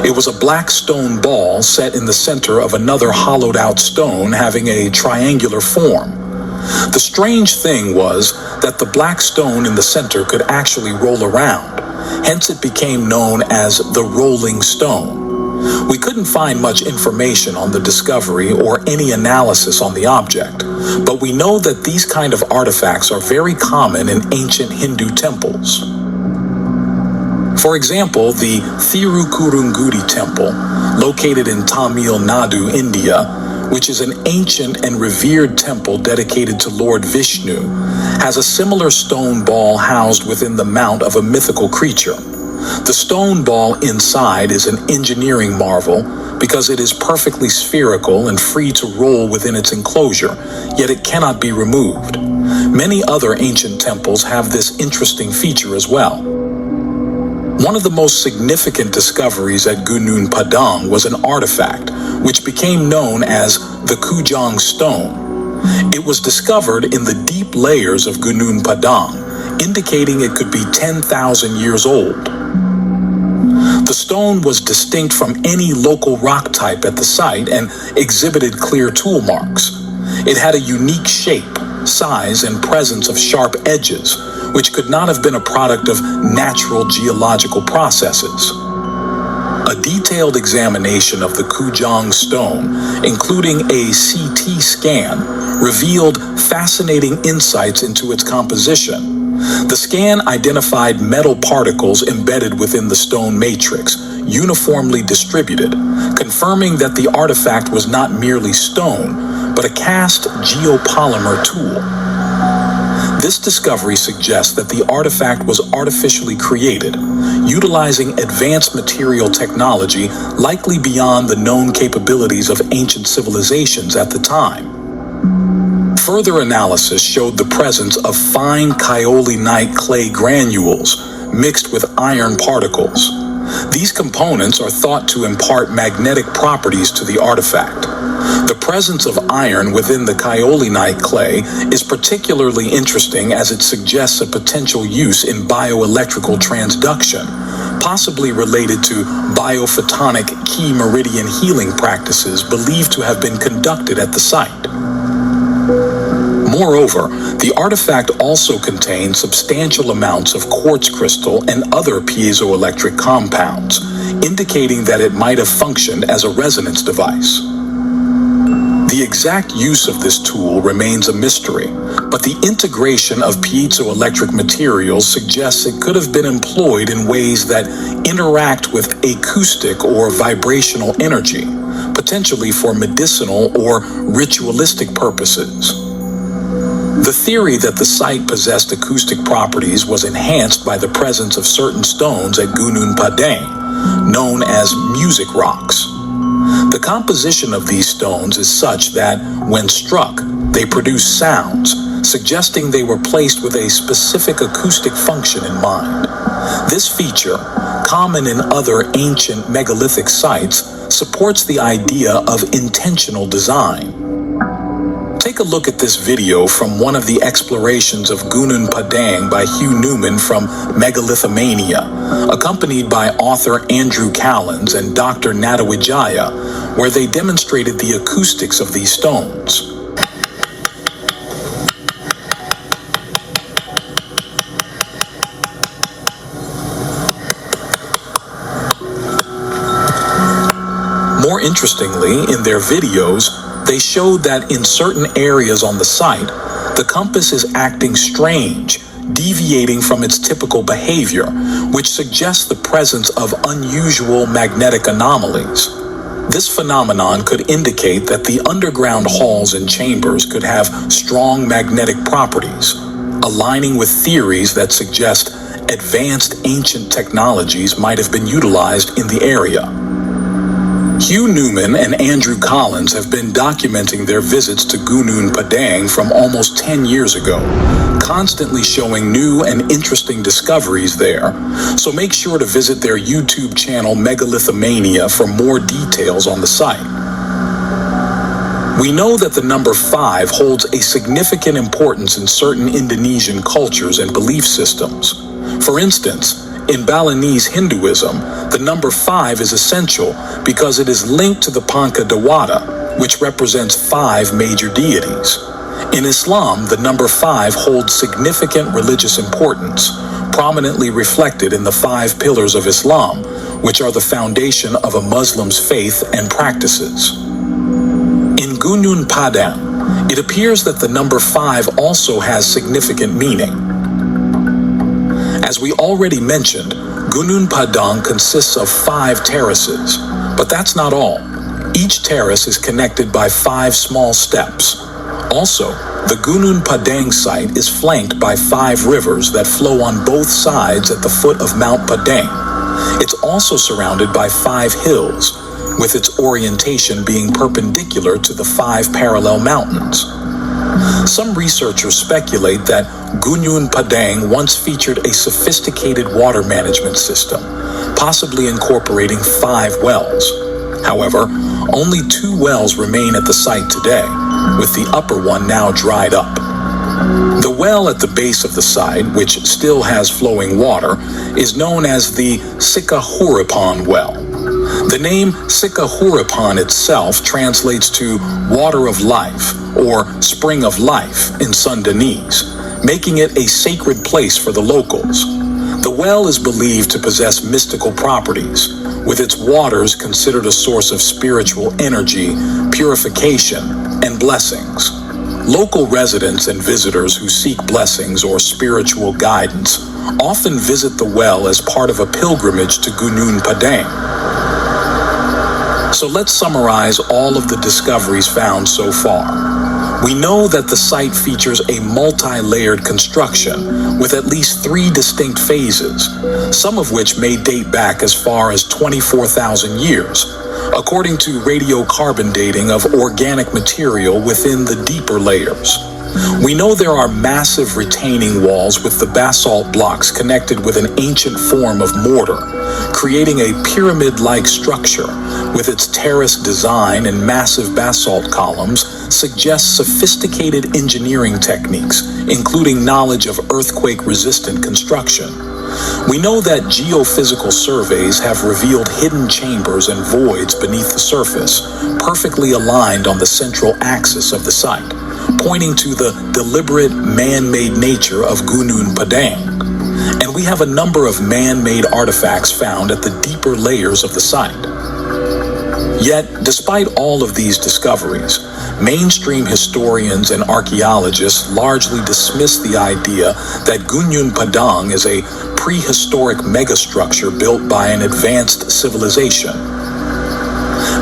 It was a black stone ball set in the center of another hollowed-out stone having a triangular form. The strange thing was that the black stone in the center could actually roll around, hence it became known as the rolling stone. We couldn't find much information on the discovery or any analysis on the object, but we know that these kind of artifacts are very common in ancient Hindu temples. For example, the Thirukurungudi Temple, located in Tamil Nadu, India, which is an ancient and revered temple dedicated to Lord Vishnu, has a similar stone ball housed within the mount of a mythical creature. The stone ball inside is an engineering marvel because it is perfectly spherical and free to roll within its enclosure, yet it cannot be removed. Many other ancient temples have this interesting feature as well. One of the most significant discoveries at Gunung Padang was an artifact, which became known as the Kujang Stone. It was discovered in the deep layers of Gunung Padang, indicating it could be 10,000 years old. The stone was distinct from any local rock type at the site and exhibited clear tool marks. It had a unique shape, size, and presence of sharp edges, which could not have been a product of natural geological processes. A detailed examination of the Kujang stone, including a CT scan, revealed fascinating insights into its composition. The scan identified metal particles embedded within the stone matrix, uniformly distributed, confirming that the artifact was not merely stone, but a cast geopolymer tool. This discovery suggests that the artifact was artificially created, utilizing advanced material technology likely beyond the known capabilities of ancient civilizations at the time. Further analysis showed the presence of fine kaolinite clay granules mixed with iron particles. These components are thought to impart magnetic properties to the artifact. The presence of iron within the kaolinite clay is particularly interesting as it suggests a potential use in bioelectrical transduction, possibly related to biophotonic key meridian healing practices believed to have been conducted at the site. Moreover, the artifact also contains substantial amounts of quartz crystal and other piezoelectric compounds, indicating that it might have functioned as a resonance device. The exact use of this tool remains a mystery, but the integration of piezoelectric materials suggests it could have been employed in ways that interact with acoustic or vibrational energy, potentially for medicinal or ritualistic purposes. The theory that the site possessed acoustic properties was enhanced by the presence of certain stones at Gunung Padang, known as music rocks. The composition of these stones is such that, when struck, they produce sounds, suggesting they were placed with a specific acoustic function in mind. This feature, common in other ancient megalithic sites, supports the idea of intentional design. Take a look at this video from one of the explorations of Gunung Padang by Hugh Newman from Megalithomania, accompanied by author Andrew Callens and Dr. Natawijaya, where they demonstrated the acoustics of these stones. More interestingly, in their videos, they showed that in certain areas on the site, the compass is acting strange, deviating from its typical behavior, which suggests the presence of unusual magnetic anomalies. This phenomenon could indicate that the underground halls and chambers could have strong magnetic properties, aligning with theories that suggest advanced ancient technologies might have been utilized in the area. Hugh Newman and Andrew Collins have been documenting their visits to Gunung Padang from almost 10 years ago, constantly showing new and interesting discoveries there, so make sure to visit their YouTube channel Megalithomania for more details on the site. We know that the number 5 holds a significant importance in certain Indonesian cultures and belief systems. For instance, in Balinese Hinduism, the number 5 is essential because it is linked to the Panca Dewata, which represents 5 major deities. In Islam, the number 5 holds significant religious importance, prominently reflected in the 5 pillars of Islam, which are the foundation of a Muslim's faith and practices. In Gunung Padang, it appears that the number 5 also has significant meaning. As we already mentioned, Gunung Padang consists of 5 terraces, but that's not all. Each terrace is connected by 5 small steps. Also, the Gunung Padang site is flanked by 5 rivers that flow on both sides at the foot of Mount Padang. It's also surrounded by 5 hills, with its orientation being perpendicular to the 5 parallel mountains. Some researchers speculate that Gunung Padang once featured a sophisticated water management system, possibly incorporating 5 wells. However, only 2 wells remain at the site today, with the upper one now dried up. The well at the base of the site, which still has flowing water, is known as the Sikahuripan well. The name Sikahuripan itself translates to water of life or spring of life in Sundanese, making it a sacred place for the locals. The well is believed to possess mystical properties, with its waters considered a source of spiritual energy, purification, and blessings. Local residents and visitors who seek blessings or spiritual guidance often visit the well as part of a pilgrimage to Gunung Padang. So let's summarize all of the discoveries found so far. We know that the site features a multi-layered construction with at least 3 distinct phases, some of which may date back as far as 24,000 years, according to radiocarbon dating of organic material within the deeper layers. We know there are massive retaining walls with the basalt blocks connected with an ancient form of mortar, creating a pyramid-like structure with its terrace design and massive basalt columns suggests sophisticated engineering techniques, including knowledge of earthquake-resistant construction. We know that geophysical surveys have revealed hidden chambers and voids beneath the surface, perfectly aligned on the central axis of the site, pointing to the deliberate man-made nature of Gunung Padang. And we have a number of man-made artifacts found at the deeper layers of the site. Yet, despite all of these discoveries, mainstream historians and archaeologists largely dismiss the idea that Gunung Padang is a prehistoric megastructure built by an advanced civilization.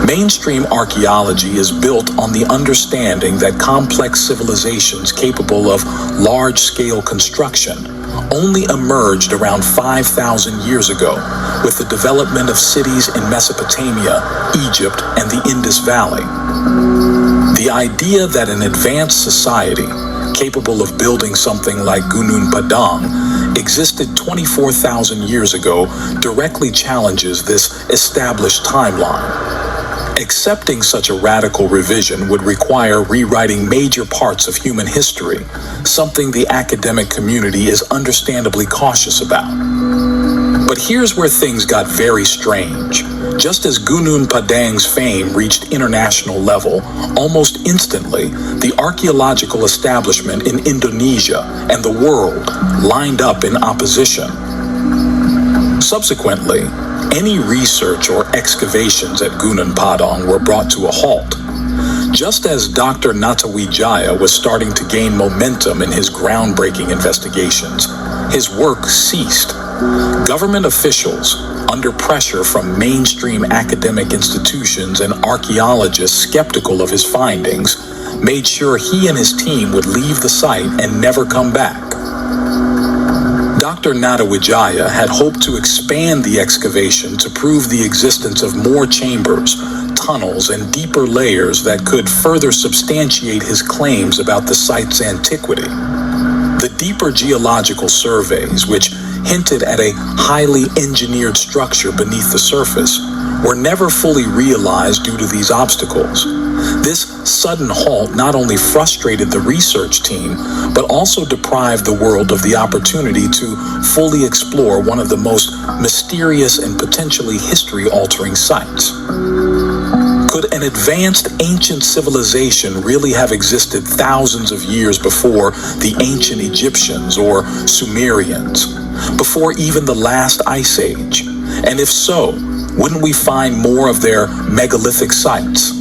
Mainstream archaeology is built on the understanding that complex civilizations capable of large-scale construction only emerged around 5,000 years ago with the development of cities in Mesopotamia, Egypt, and the Indus Valley. The idea that an advanced society capable of building something like Gunung Padang existed 24,000 years ago directly challenges this established timeline. Accepting such a radical revision would require rewriting major parts of human history, something the academic community is understandably cautious about. But here's where things got very strange. Just as Gunung Padang's fame reached international level, almost instantly, the archaeological establishment in Indonesia and the world lined up in opposition. Subsequently, any research or excavations at Gunung Padang were brought to a halt. Just as Dr. Natawijaya was starting to gain momentum in his groundbreaking investigations, his work ceased. Government officials, under pressure from mainstream academic institutions and archaeologists skeptical of his findings, made sure he and his team would leave the site and never come back. Dr. Natawijaya had hoped to expand the excavation to prove the existence of more chambers, tunnels, and deeper layers that could further substantiate his claims about the site's antiquity. The deeper geological surveys, which hinted at a highly engineered structure beneath the surface, were never fully realized due to these obstacles. This sudden halt not only frustrated the research team, but also deprived the world of the opportunity to fully explore one of the most mysterious and potentially history-altering sites. Could an advanced ancient civilization really have existed thousands of years before the ancient Egyptians or Sumerians, before even the last ice age? And if so, wouldn't we find more of their megalithic sites?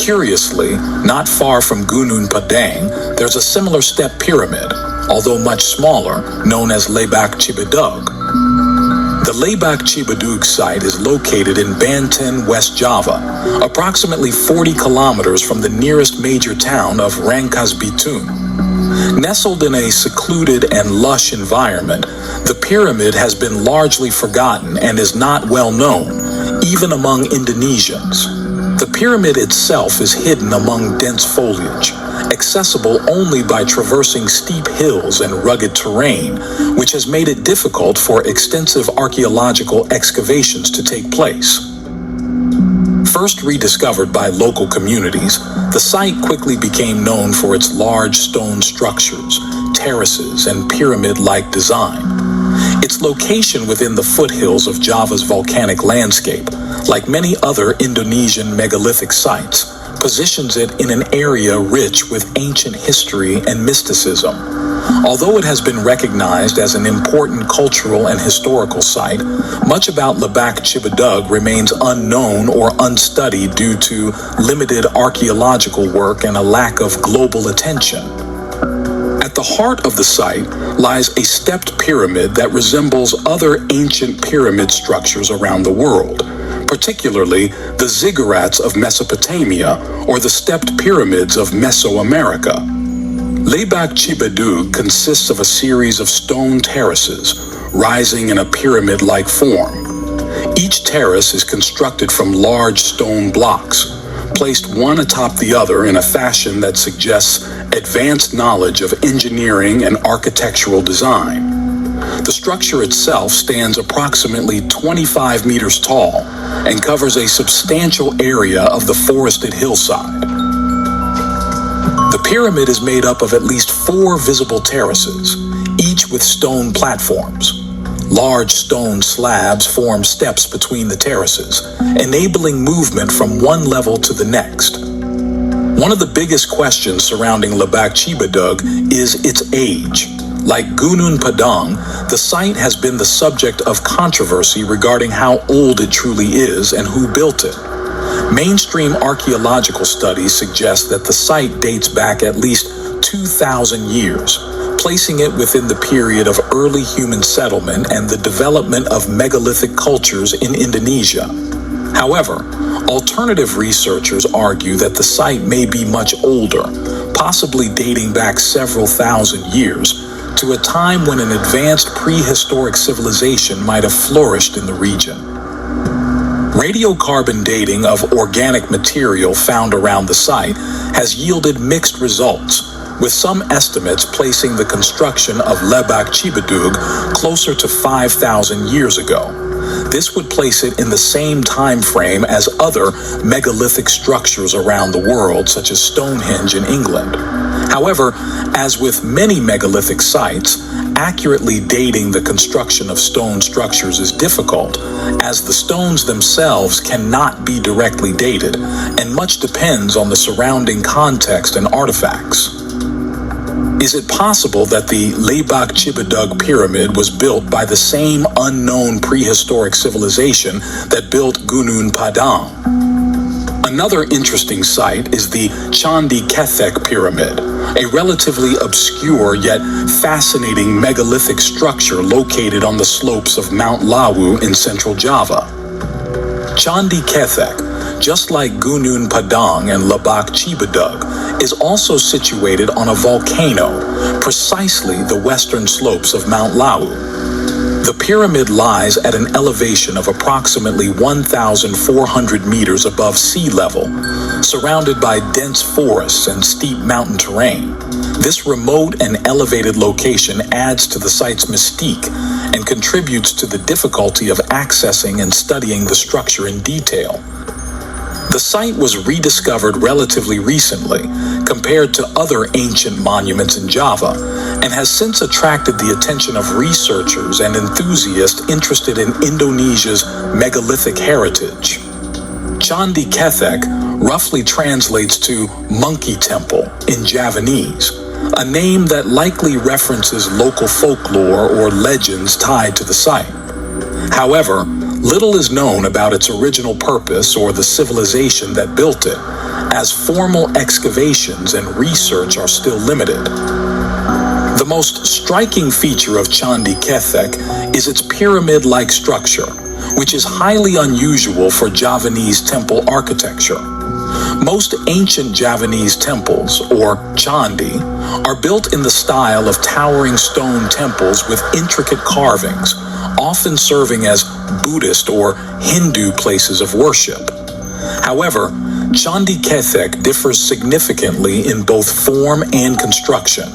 Curiously, not far from Gunung Padang, there's a similar step pyramid, although much smaller, known as Lebak Cibadug. The Lebak Cibadug site is located in Banten, West Java, approximately 40 kilometers from the nearest major town of Rangkas Bitung. Nestled in a secluded and lush environment, the pyramid has been largely forgotten and is not well known, even among Indonesians. The pyramid itself is hidden among dense foliage, accessible only by traversing steep hills and rugged terrain, which has made it difficult for extensive archaeological excavations to take place. First rediscovered by local communities, the site quickly became known for its large stone structures, terraces, and pyramid-like design. Its location within the foothills of Java's volcanic landscape, like many other Indonesian megalithic sites, positions it in an area rich with ancient history and mysticism. Although it has been recognized as an important cultural and historical site, much about Lebak Cibadug remains unknown or unstudied due to limited archaeological work and a lack of global attention. At the heart of the site lies a stepped pyramid that resembles other ancient pyramid structures around the world, particularly the ziggurats of Mesopotamia or the stepped pyramids of Mesoamerica. Lebak Cibadug consists of a series of stone terraces rising in a pyramid-like form. Each terrace is constructed from large stone blocks, placed one atop the other in a fashion that suggests advanced knowledge of engineering and architectural design. The structure itself stands approximately 25 meters tall and covers a substantial area of the forested hillside. The pyramid is made up of at least 4 visible terraces, each with stone platforms. Large stone slabs form steps between the terraces, enabling movement from one level to the next. One of the biggest questions surrounding Lebak Chibadug is its age. Like Gunung Padang, the site has been the subject of controversy regarding how old it truly is and who built it. Mainstream archaeological studies suggest that the site dates back at least 2,000 years, placing it within the period of early human settlement and the development of megalithic cultures in Indonesia. However, alternative researchers argue that the site may be much older, possibly dating back several thousand years, to a time when an advanced prehistoric civilization might have flourished in the region. Radiocarbon dating of organic material found around the site has yielded mixed results, with some estimates placing the construction of Lebak Chibadug closer to 5,000 years ago. This would place it in the same time frame as other megalithic structures around the world, such as Stonehenge in England. However, as with many megalithic sites, accurately dating the construction of stone structures is difficult, as the stones themselves cannot be directly dated, and much depends on the surrounding context and artifacts. Is it possible that the Lebak Chibadug pyramid was built by the same unknown prehistoric civilization that built Gunung Padang? Another interesting site is the Candi Sukuh pyramid, a relatively obscure yet fascinating megalithic structure located on the slopes of Mount Lawu in central Java. Candi Sukuh, just like Gunung Padang and Lebak Chibadug, is also situated on a volcano, precisely the western slopes of Mount Lawu. The pyramid lies at an elevation of approximately 1,400 meters above sea level, surrounded by dense forests and steep mountain terrain. This remote and elevated location adds to the site's mystique and contributes to the difficulty of accessing and studying the structure in detail. The site was rediscovered relatively recently compared to other ancient monuments in Java, and has since attracted the attention of researchers and enthusiasts interested in Indonesia's megalithic heritage. Candi Sukuh roughly translates to monkey temple in Javanese, a name that likely references local folklore or legends tied to the site. However, little is known about its original purpose or the civilization that built it, as formal excavations and research are still limited. The most striking feature of Candi Sukuh is its pyramid-like structure, which is highly unusual for Javanese temple architecture. Most ancient Javanese temples, or candi, are built in the style of towering stone temples with intricate carvings, often serving as Buddhist or Hindu places of worship. However, Candi Sukuh differs significantly in both form and construction,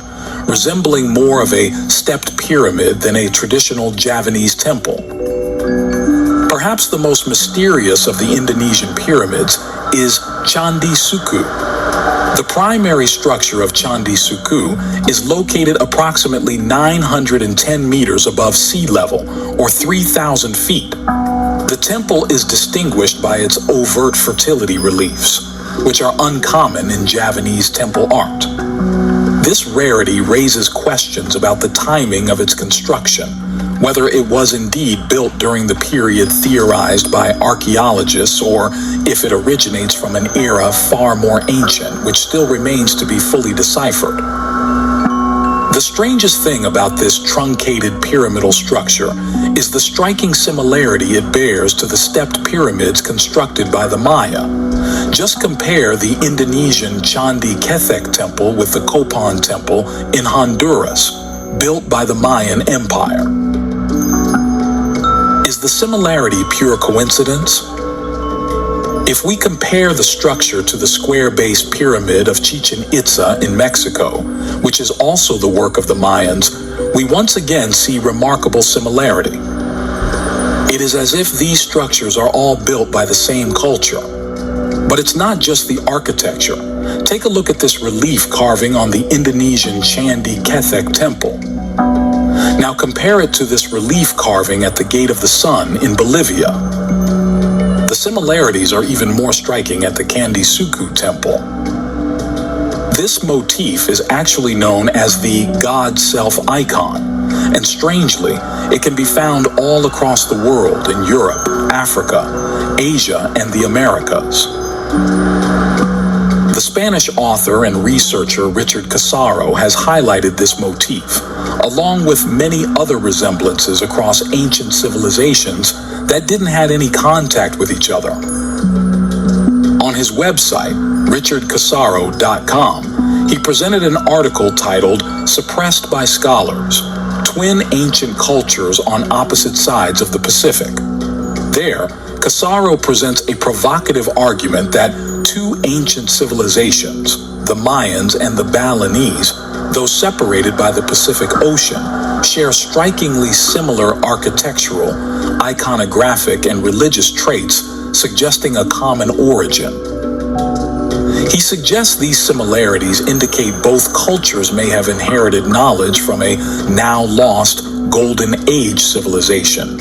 resembling more of a stepped pyramid than a traditional Javanese temple. Perhaps the most mysterious of the Indonesian pyramids is Candi Sukuh. The primary structure of Candi Sukuh is located approximately 910 meters above sea level, or 3,000 feet. The temple is distinguished by its overt fertility reliefs, which are uncommon in Javanese temple art. This rarity raises questions about the timing of its construction, whether it was indeed built during the period theorized by archaeologists or if it originates from an era far more ancient, which still remains to be fully deciphered. The strangest thing about this truncated pyramidal structure is the striking similarity it bears to the stepped pyramids constructed by the Maya. Just compare the Indonesian Candi Sukuh temple with the Coven temple in Honduras, built by the Mayan Empire. Is the similarity pure coincidence? If we compare the structure to the square-based pyramid of Chichen Itza in Mexico, which is also the work of the Mayans, we once again see remarkable similarity. It is as if these structures are all built by the same culture. But it's not just the architecture. Take a look at this relief carving on the Indonesian Candi Sukuh temple. Now compare it to this relief carving at the Gate of the Sun in Bolivia. The similarities are even more striking at the Candi Sukuh temple. This motif is actually known as the God Self icon, and strangely, it can be found all across the world in Europe, Africa, Asia, and the Americas. The Spanish author and researcher Richard Casaro has highlighted this motif, along with many other resemblances across ancient civilizations that didn't have any contact with each other. On his website, richardcasaro.com, he presented an article titled "Suppressed by Scholars: Twin Ancient Cultures on Opposite Sides of the Pacific." There, Casaro presents a provocative argument that two ancient civilizations, the Mayans and the Balinese, though separated by the Pacific Ocean, share strikingly similar architectural, iconographic, and religious traits, suggesting a common origin. He suggests these similarities indicate both cultures may have inherited knowledge from a now lost Golden Age civilization,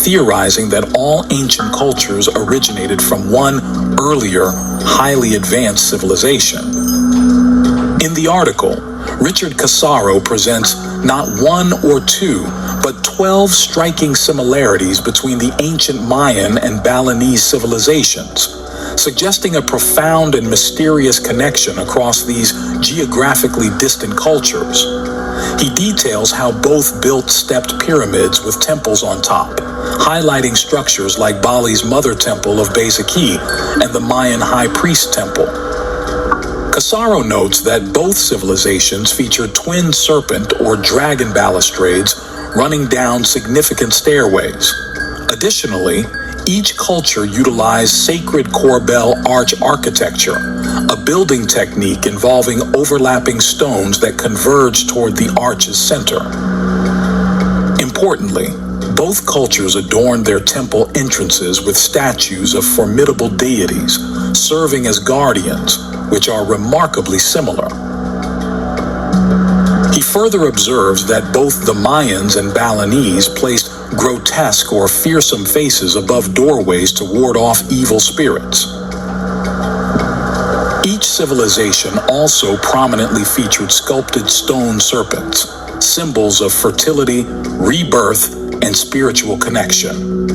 theorizing that all ancient cultures originated from one earlier, highly advanced civilization. In the article, Richard Casaro presents not one or two, but 12 striking similarities between the ancient Mayan and Balinese civilizations, suggesting a profound and mysterious connection across these geographically distant cultures. He details how both built stepped pyramids with temples on top, highlighting structures like Bali's Mother Temple of Bezaki and the Mayan High Priest Temple. Casaro notes that both civilizations feature twin serpent or dragon balustrades running down significant stairways. Additionally, each culture utilized sacred corbel arch architecture, a building technique involving overlapping stones that converge toward the arch's center. Importantly, both cultures adorned their temple entrances with statues of formidable deities, serving as guardians, which are remarkably similar. He further observes that both the Mayans and Balinese placed grotesque or fearsome faces above doorways to ward off evil spirits. Each civilization also prominently featured sculpted stone serpents, symbols of fertility, rebirth, and spiritual connection.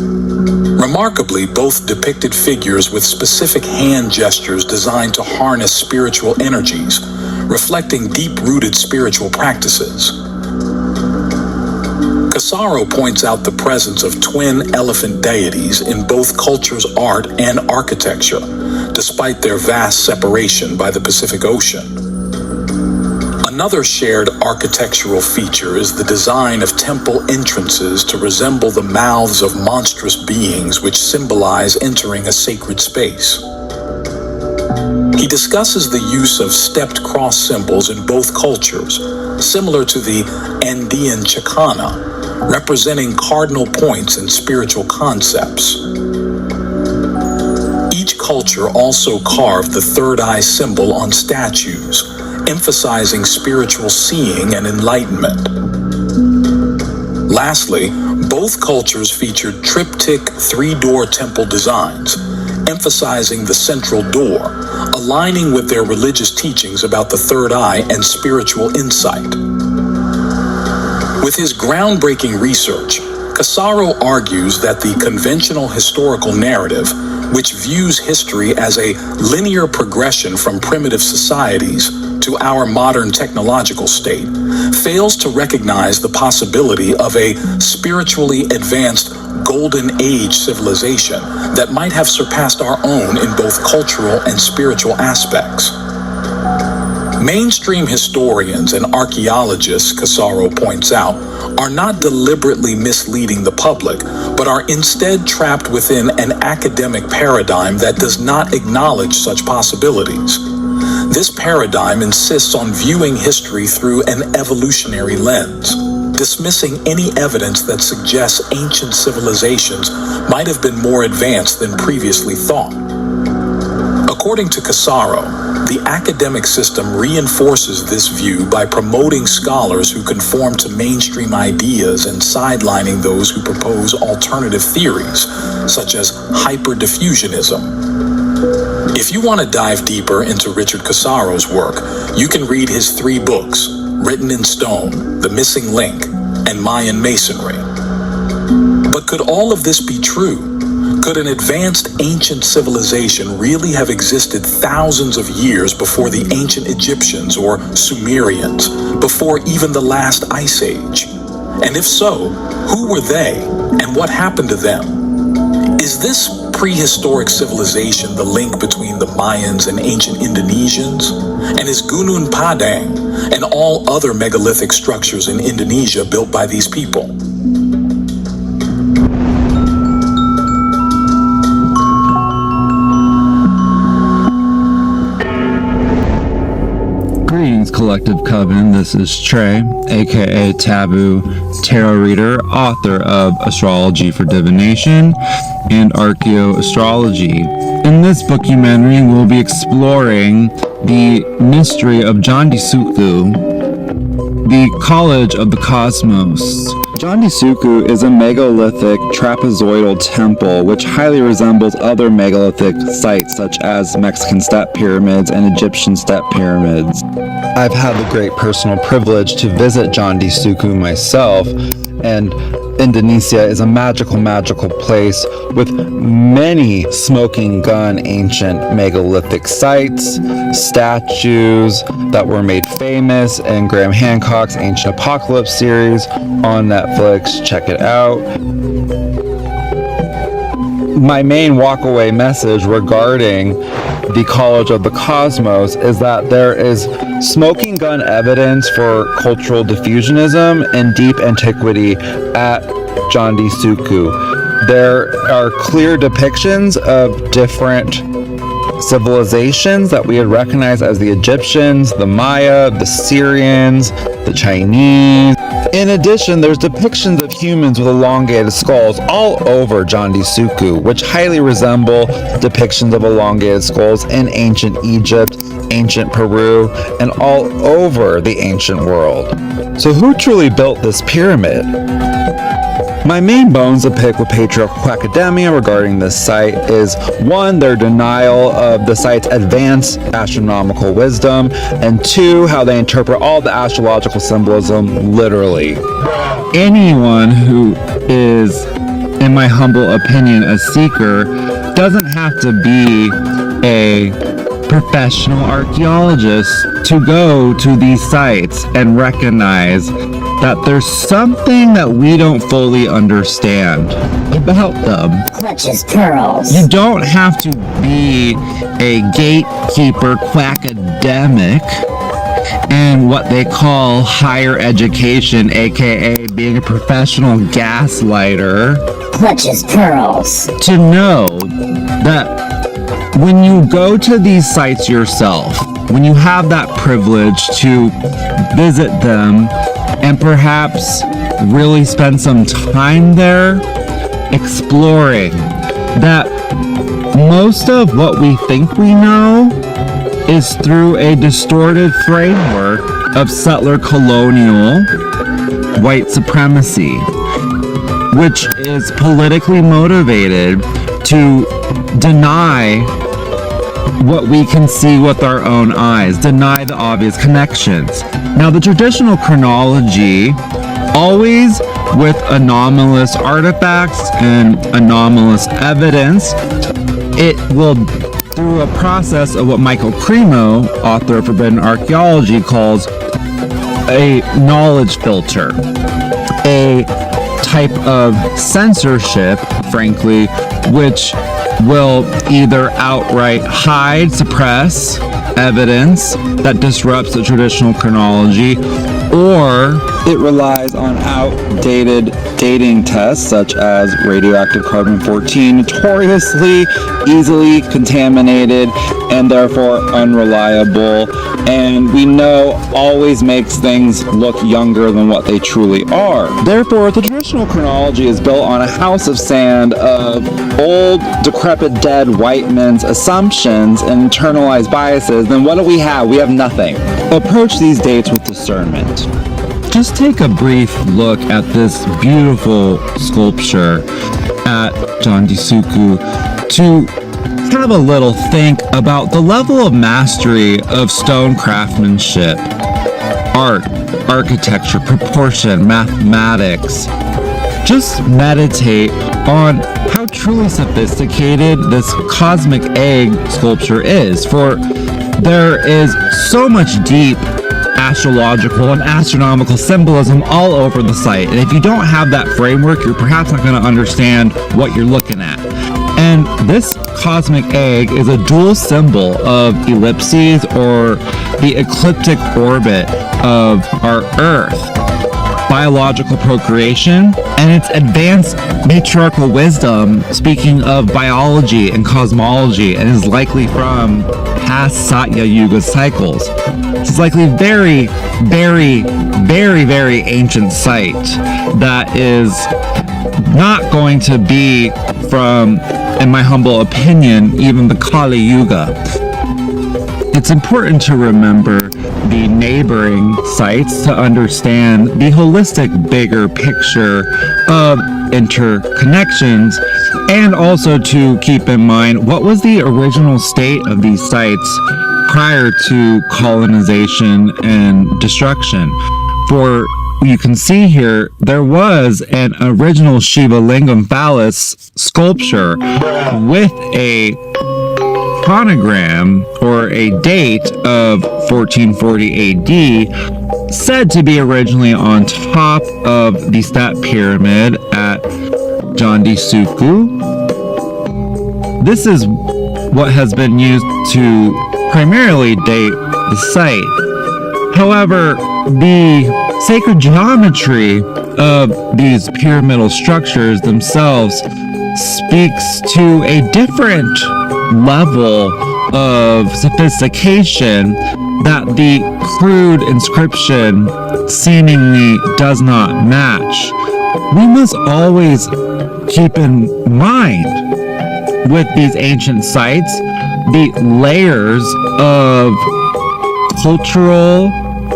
Remarkably, both depicted figures with specific hand gestures designed to harness spiritual energies, reflecting deep-rooted spiritual practices. Casaro points out the presence of twin elephant deities in both cultures' art and architecture, despite their vast separation by the Pacific Ocean. Another shared architectural feature is the design of temple entrances to resemble the mouths of monstrous beings which symbolize entering a sacred space. He discusses the use of stepped cross symbols in both cultures, similar to the Andean Chicana, representing cardinal points in spiritual concepts. Each culture also carved the third eye symbol on statues, emphasizing spiritual seeing and enlightenment. Lastly, both cultures featured triptych three-door temple designs, emphasizing the central door, aligning with their religious teachings about the third eye and spiritual insight. With his groundbreaking research, Casaro argues that the conventional historical narrative, which views history as a linear progression from primitive societies to our modern technological state, fails to recognize the possibility of a spiritually advanced Golden Age civilization that might have surpassed our own in both cultural and spiritual aspects. Mainstream historians and archaeologists, Casaro points out, are not deliberately misleading the public, but are instead trapped within an academic paradigm that does not acknowledge such possibilities. This paradigm insists on viewing history through an evolutionary lens, dismissing any evidence that suggests ancient civilizations might have been more advanced than previously thought. According to Casaro, the academic system reinforces this view by promoting scholars who conform to mainstream ideas and sidelining those who propose alternative theories, such as hyperdiffusionism. If you want to dive deeper into Richard Casaro's work, you can read his 3 books, Written in Stone, The Missing Link, and Mayan Masonry. But could all of this be true? Could an advanced ancient civilization really have existed thousands of years before the ancient Egyptians or Sumerians, before even the last ice age? And if so, who were they, and what happened to them? Is this prehistoric civilization the link between the Mayans and ancient Indonesians? And is Gunung Padang and all other megalithic structures in Indonesia built by these people? Greetings, Collective Coven. This is Trey, aka Taboo Tarot Reader, author of Astrology for Divination and Archaeo-Astrology. In this book-umentary, we'll be exploring the mystery of Candi Sukuh, the College of the Cosmos. Candi Sukuh is a megalithic trapezoidal temple which highly resembles other megalithic sites such as Mexican step pyramids and Egyptian step pyramids. I've had the great personal privilege to visit Candi Sukuh myself, and Indonesia is a magical place with many smoking gun ancient megalithic sites, statues that were made famous in Graham Hancock's Ancient Apocalypse series on Netflix. Check it out. My main walkaway message regarding the College of the Cosmos is that there is smoking gun evidence for cultural diffusionism and deep antiquity at Candi Sukuh. There are clear depictions of different civilizations that we would recognize as the Egyptians, the Maya, the Syrians, the Chinese. In addition, there's depictions of humans with elongated skulls all over Candi Sukuh, which highly resemble depictions of elongated skulls in ancient Egypt, ancient Peru, and all over the ancient world. So who truly built this pyramid? My main bones to pick with patriarchal academia regarding this site is 1, their denial of the site's advanced astronomical wisdom, and 2, how they interpret all the astrological symbolism literally. Anyone who is, in my humble opinion, a seeker doesn't have to be a professional archaeologist to go to these sites and recognize that there's something that we don't fully understand about them. Clutches pearls. You don't have to be a gatekeeper quackademic in what they call higher education, aka being a professional gaslighter. Clutches pearls. To know that when you go to these sites yourself, when you have that privilege to visit them and perhaps really spend some time there exploring, that most of what we think we know is through a distorted framework of settler colonial white supremacy, which is politically motivated to deny what we can see with our own eyes, deny the obvious connections. Now, the traditional chronology, always with anomalous artifacts and anomalous evidence, it will, through a process of what Michael Cremo, author of Forbidden Archaeology, calls a knowledge filter, a type of censorship, frankly, which will either outright hide, suppress evidence that disrupts the traditional chronology, or it relies on outdated dating tests such as radioactive carbon-14, notoriously easily contaminated and therefore unreliable, and we know always makes things look younger than what they truly are. Therefore, the traditional chronology is built on a house of sand of old, decrepit, dead white men's assumptions and internalized biases. Then what do we have? We have nothing. Approach these dates with discernment. Just take a brief look at this beautiful sculpture at Candi Sukuh to have a little think about the level of mastery of stone craftsmanship, art, architecture, proportion, mathematics. Just meditate on how truly sophisticated this cosmic egg sculpture is, for there is so much deep astrological and astronomical symbolism all over the site, and if you don't have that framework, you're perhaps not going to understand what you're looking at. And this cosmic egg is a dual symbol of ellipses, or the ecliptic orbit of our Earth, biological procreation, and its advanced matriarchal wisdom, speaking of biology and cosmology, and is likely from past Satya Yuga cycles. It's likely very, very, very, very ancient site that is not going to be from, in my humble opinion, even the Kali Yuga. It's important to remember the neighboring sites to understand the holistic, bigger picture of interconnections, and also to keep in mind what was the original state of these sites prior to colonization and destruction. For you can see here, there was an original Shiva Lingam phallus sculpture with a chronogram, or a date of 1440 AD, said to be originally on top of the step pyramid at Candi Sukuh. This is what has been used to primarily date the site. However, the sacred geometry of these pyramidal structures themselves speaks to a different level of sophistication that the crude inscription seemingly does not match. We must always keep in mind with these ancient sites the layers of cultural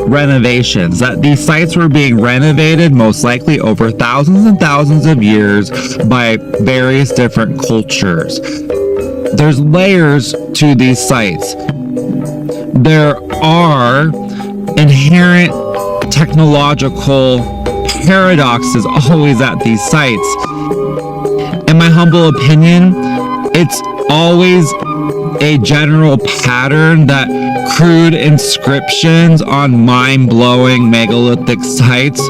renovations, that these sites were being renovated most likely over thousands and thousands of years by various different cultures. There's layers to these sites. There are inherent technological paradoxes always at these sites. In my humble opinion, it's always a general pattern that crude inscriptions on mind-blowing megalithic sites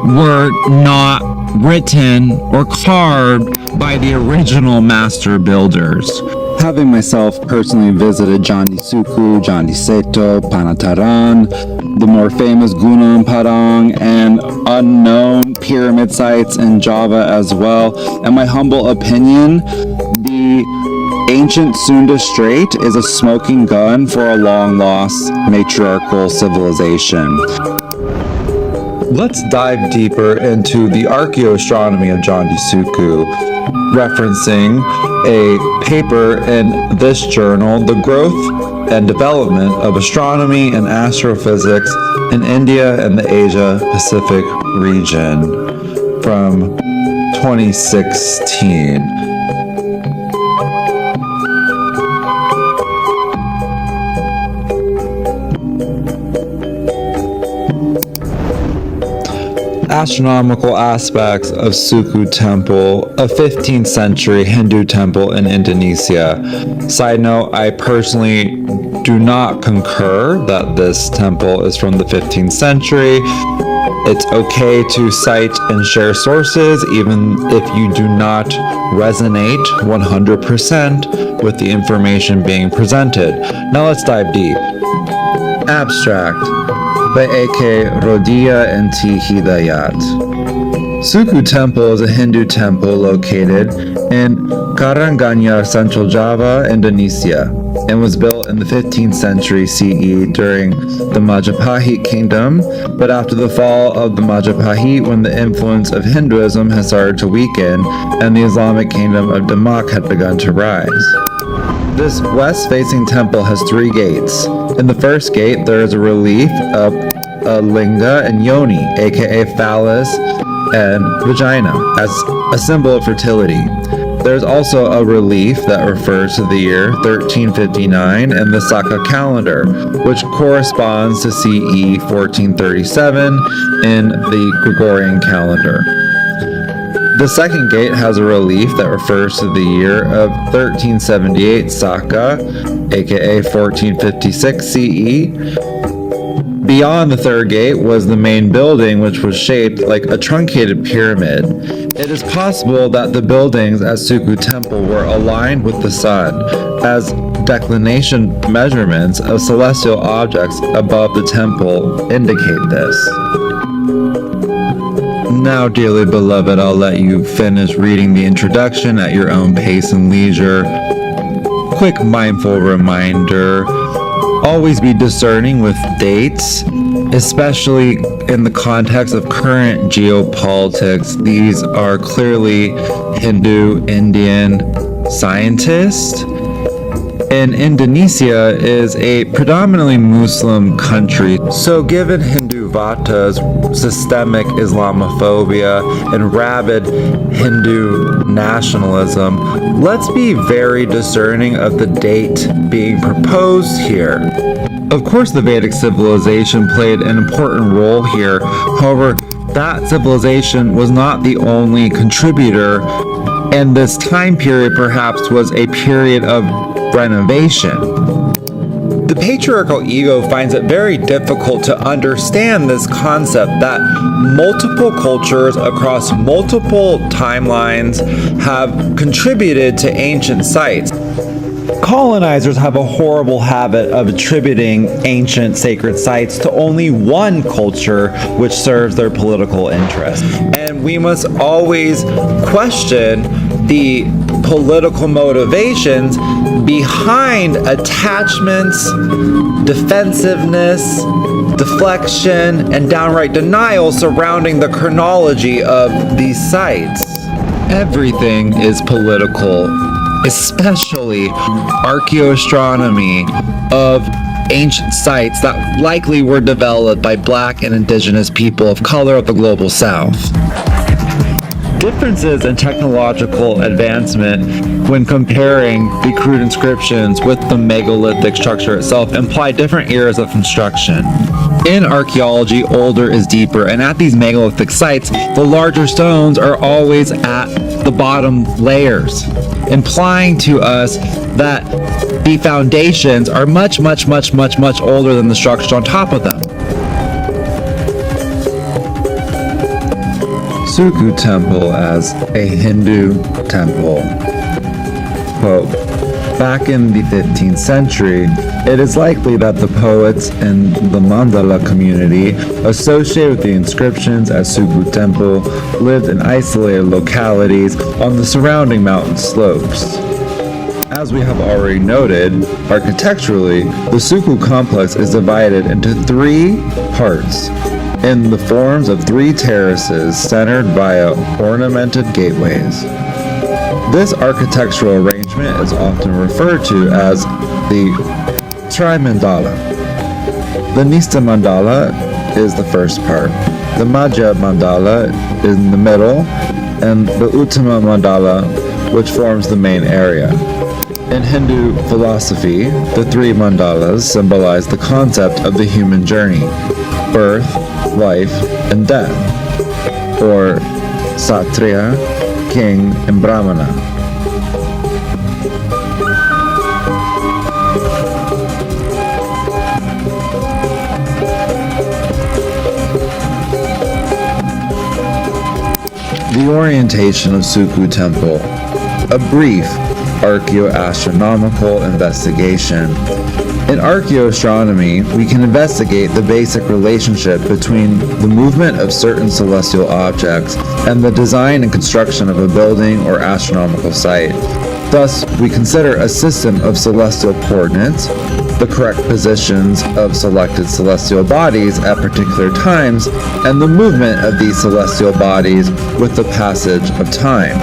were not written or carved by the original master builders. Having myself personally visited Candi Sukuh, Candi Seto, Panataran, the more famous Gunung Padang, and unknown pyramid sites in Java as well, in my humble opinion, the ancient Sunda Strait is a smoking gun for a long-lost matriarchal civilization. Let's dive deeper into the Archaeo-Astronomy of Candi Sukuh, referencing a paper in this journal, The Growth and Development of Astronomy and Astrophysics in India and the Asia-Pacific region, from 2016. Astronomical aspects of Sukuh Temple, a 15th century Hindu temple in Indonesia. Side note, I personally do not concur that this temple is from the 15th century. It's okay to cite and share sources even if you do not resonate 100% with the information being presented. Now let's dive deep. Abstract by A.K. Rodia and T. Hidayat. Sukuh Temple is a Hindu temple located in Karanganyar, Central Java, Indonesia, and was built in the 15th century CE during the Majapahit Kingdom, but after the fall of the Majapahit, when the influence of Hinduism had started to weaken and the Islamic Kingdom of Demak had begun to rise. This west-facing temple has 3 gates. In the first gate, there is a relief of a linga and yoni, aka phallus and vagina, as a symbol of fertility. There's also a relief that refers to the year 1359 in the Saka calendar, which corresponds to CE 1437 in the Gregorian calendar. The second gate has a relief that refers to the year of 1378 Saka, aka 1456 CE. Beyond the third gate was the main building, which was shaped like a truncated pyramid. It is possible that the buildings at Sukuh Temple were aligned with the sun, as declination measurements of celestial objects above the temple indicate this. Now, dearly beloved, I'll let you finish reading the introduction at your own pace and leisure. Quick mindful reminder: always be discerning with dates, especially in the context of current geopolitics. These are clearly Hindu, Indian scientists. And Indonesia is a predominantly Muslim country, so given Hindu Vata's systemic Islamophobia and rabid Hindu nationalism, let's be very discerning of the date being proposed here. Of course, the Vedic civilization played an important role here. However, that civilization was not the only contributor, and this time period perhaps was a period of renovation. The patriarchal ego finds it very difficult to understand this concept that multiple cultures across multiple timelines have contributed to ancient sites. Colonizers have a horrible habit of attributing ancient sacred sites to only one culture which serves their political interests. And we must always question the political motivations behind attachments, defensiveness, deflection, and downright denial surrounding the chronology of these sites. Everything is political, especially archaeoastronomy of ancient sites that likely were developed by Black and Indigenous people of color of the global South. Differences in technological advancement when comparing the crude inscriptions with the megalithic structure itself imply different eras of construction. In archaeology, older is deeper, and at these megalithic sites, the larger stones are always at the bottom layers, implying to us that the foundations are much older than the structures on top of them. Sukuh Temple as a Hindu temple. Quote, back in the 15th century, it is likely that the poets in the mandala community associated with the inscriptions at Sukuh Temple lived in isolated localities on the surrounding mountain slopes. As we have already noted, architecturally, the Sukuh complex is divided into 3 parts, in the forms of 3 terraces centered via ornamented gateways. This architectural arrangement is often referred to as the Tri-Mandala. The Nista Mandala is the first part, the Madhya Mandala is in the middle, and the Uttama Mandala, which forms the main area. In Hindu philosophy, the 3 mandalas symbolize the concept of the human journey: birth, life, and death, or Satriya, king, and Brahmana. The orientation of Sukuh Temple. A brief archaeo-astronomical investigation. In archaeoastronomy, we can investigate the basic relationship between the movement of certain celestial objects and the design and construction of a building or astronomical site. Thus, we consider a system of celestial coordinates, the correct positions of selected celestial bodies at particular times, and the movement of these celestial bodies with the passage of time.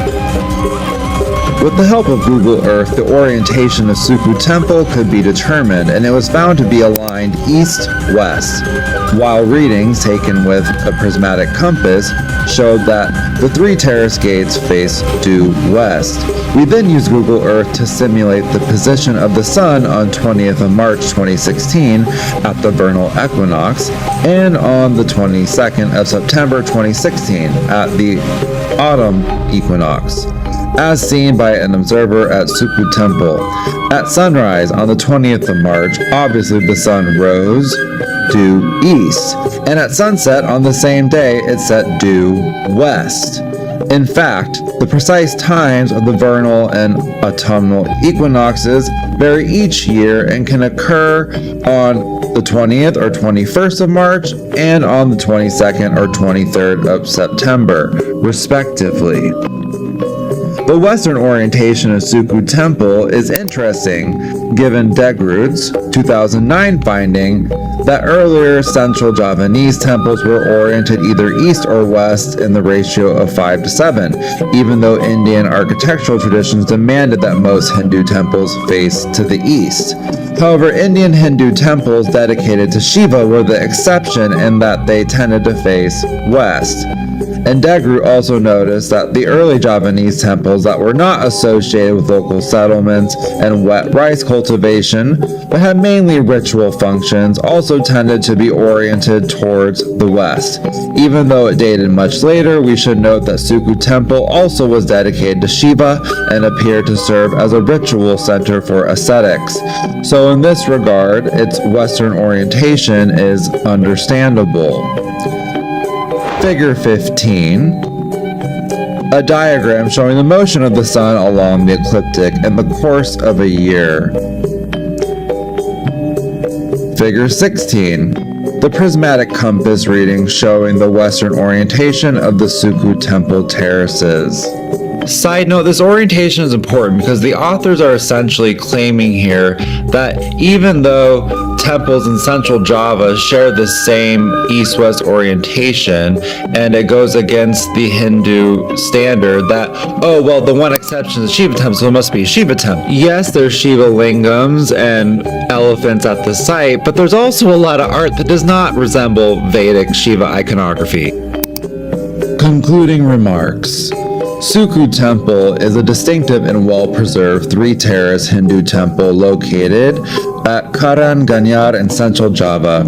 With the help of Google Earth, the orientation of Sukuh Temple could be determined, and it was found to be aligned east-west, while readings taken with a prismatic compass showed that the 3 terrace gates face due west. We then used Google Earth to simulate the position of the sun on 20th of March 2016 at the vernal equinox, and on the 22nd of September 2016 at the autumn equinox, as seen by an observer at Sukuh Temple. At sunrise on the 20th of March, obviously the sun rose due east, and at sunset on the same day it set due west. In fact, the precise times of the vernal and autumnal equinoxes vary each year and can occur on the 20th or 21st of March and on the 22nd or 23rd of September, respectively. The western orientation of Sukuh Temple is interesting, given Degrut's 2009 finding that earlier central Javanese temples were oriented either east or west in the ratio of 5 to 7, even though Indian architectural traditions demanded that most Hindu temples face to the east. However, Indian Hindu temples dedicated to Shiva were the exception in that they tended to face west. And Degrut also noticed that the early Javanese temples that were not associated with local settlements and wet rice cultivation, but had mainly ritual functions, also tended to be oriented towards the west. Even though it dated much later, we should note that Sukuh Temple also was dedicated to Shiva and appeared to serve as a ritual center for ascetics. So in this regard, its western orientation is understandable. Figure 15, a diagram showing the motion of the sun along the ecliptic in the course of a year. Figure 16, the prismatic compass reading showing the western orientation of the Sukuh Temple terraces. Side note, this orientation is important because the authors are essentially claiming here that even though temples in central Java share the same east-west orientation, and it goes against the Hindu standard that, oh, well, the one exception is Shiva temple, so it must be Shiva temple. Yes, there's Shiva lingams and elephants at the site, but there's also a lot of art that does not resemble Vedic Shiva iconography. Concluding remarks. Sukuh Temple is a distinctive and well-preserved 3-terrace Hindu temple located at Karanganyar in central Java.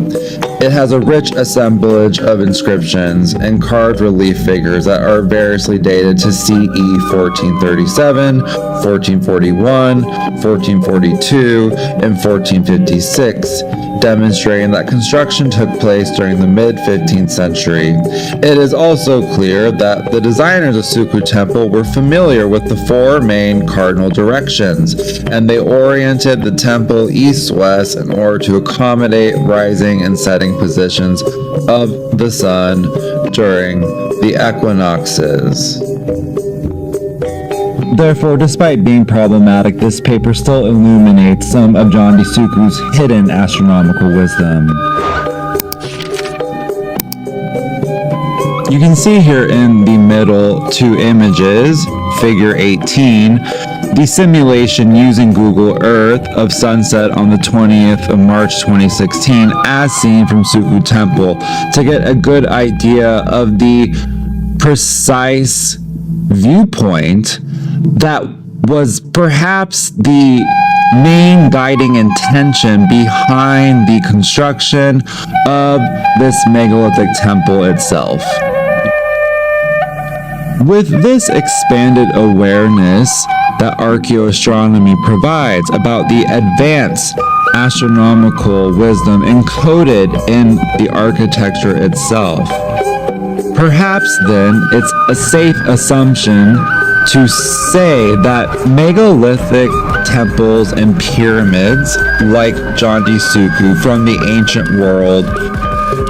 It has a rich assemblage of inscriptions and carved relief figures that are variously dated to CE 1437, 1441, 1442, and 1456, demonstrating that construction took place during the mid-15th century. It is also clear that the designers of Sukuh Temple were familiar with the 4 main cardinal directions, and they oriented the temple east-west in order to accommodate rising and setting positions of the sun during the equinoxes. Therefore, despite being problematic, this paper still illuminates some of Candi Sukuh's hidden astronomical wisdom. You can see here in the middle 2 images, figure 18, the simulation using Google Earth of sunset on the 20th of March 2016 as seen from Sukuh Temple to get a good idea of the precise viewpoint that was perhaps the main guiding intention behind the construction of this megalithic temple itself. With this expanded awareness that archaeoastronomy provides about the advanced astronomical wisdom encoded in the architecture itself, perhaps then it's a safe assumption to say that megalithic temples and pyramids like Candi Sukuh from the ancient world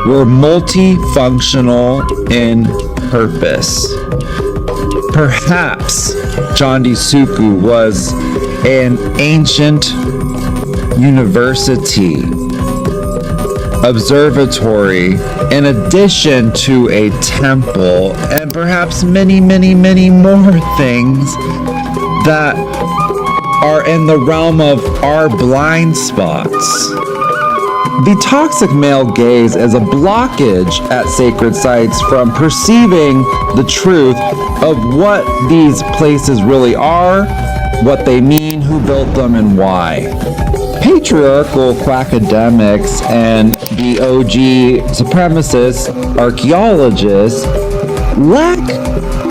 were multifunctional in purpose. Perhaps Candi Sukuh was an ancient university, observatory, in addition to a temple, and perhaps many, many, many more things that are in the realm of our blind spots. The toxic male gaze is a blockage at sacred sites from perceiving the truth of what these places really are, what they mean, who built them, and why. Patriarchal quackademics and the OG supremacist archaeologists lack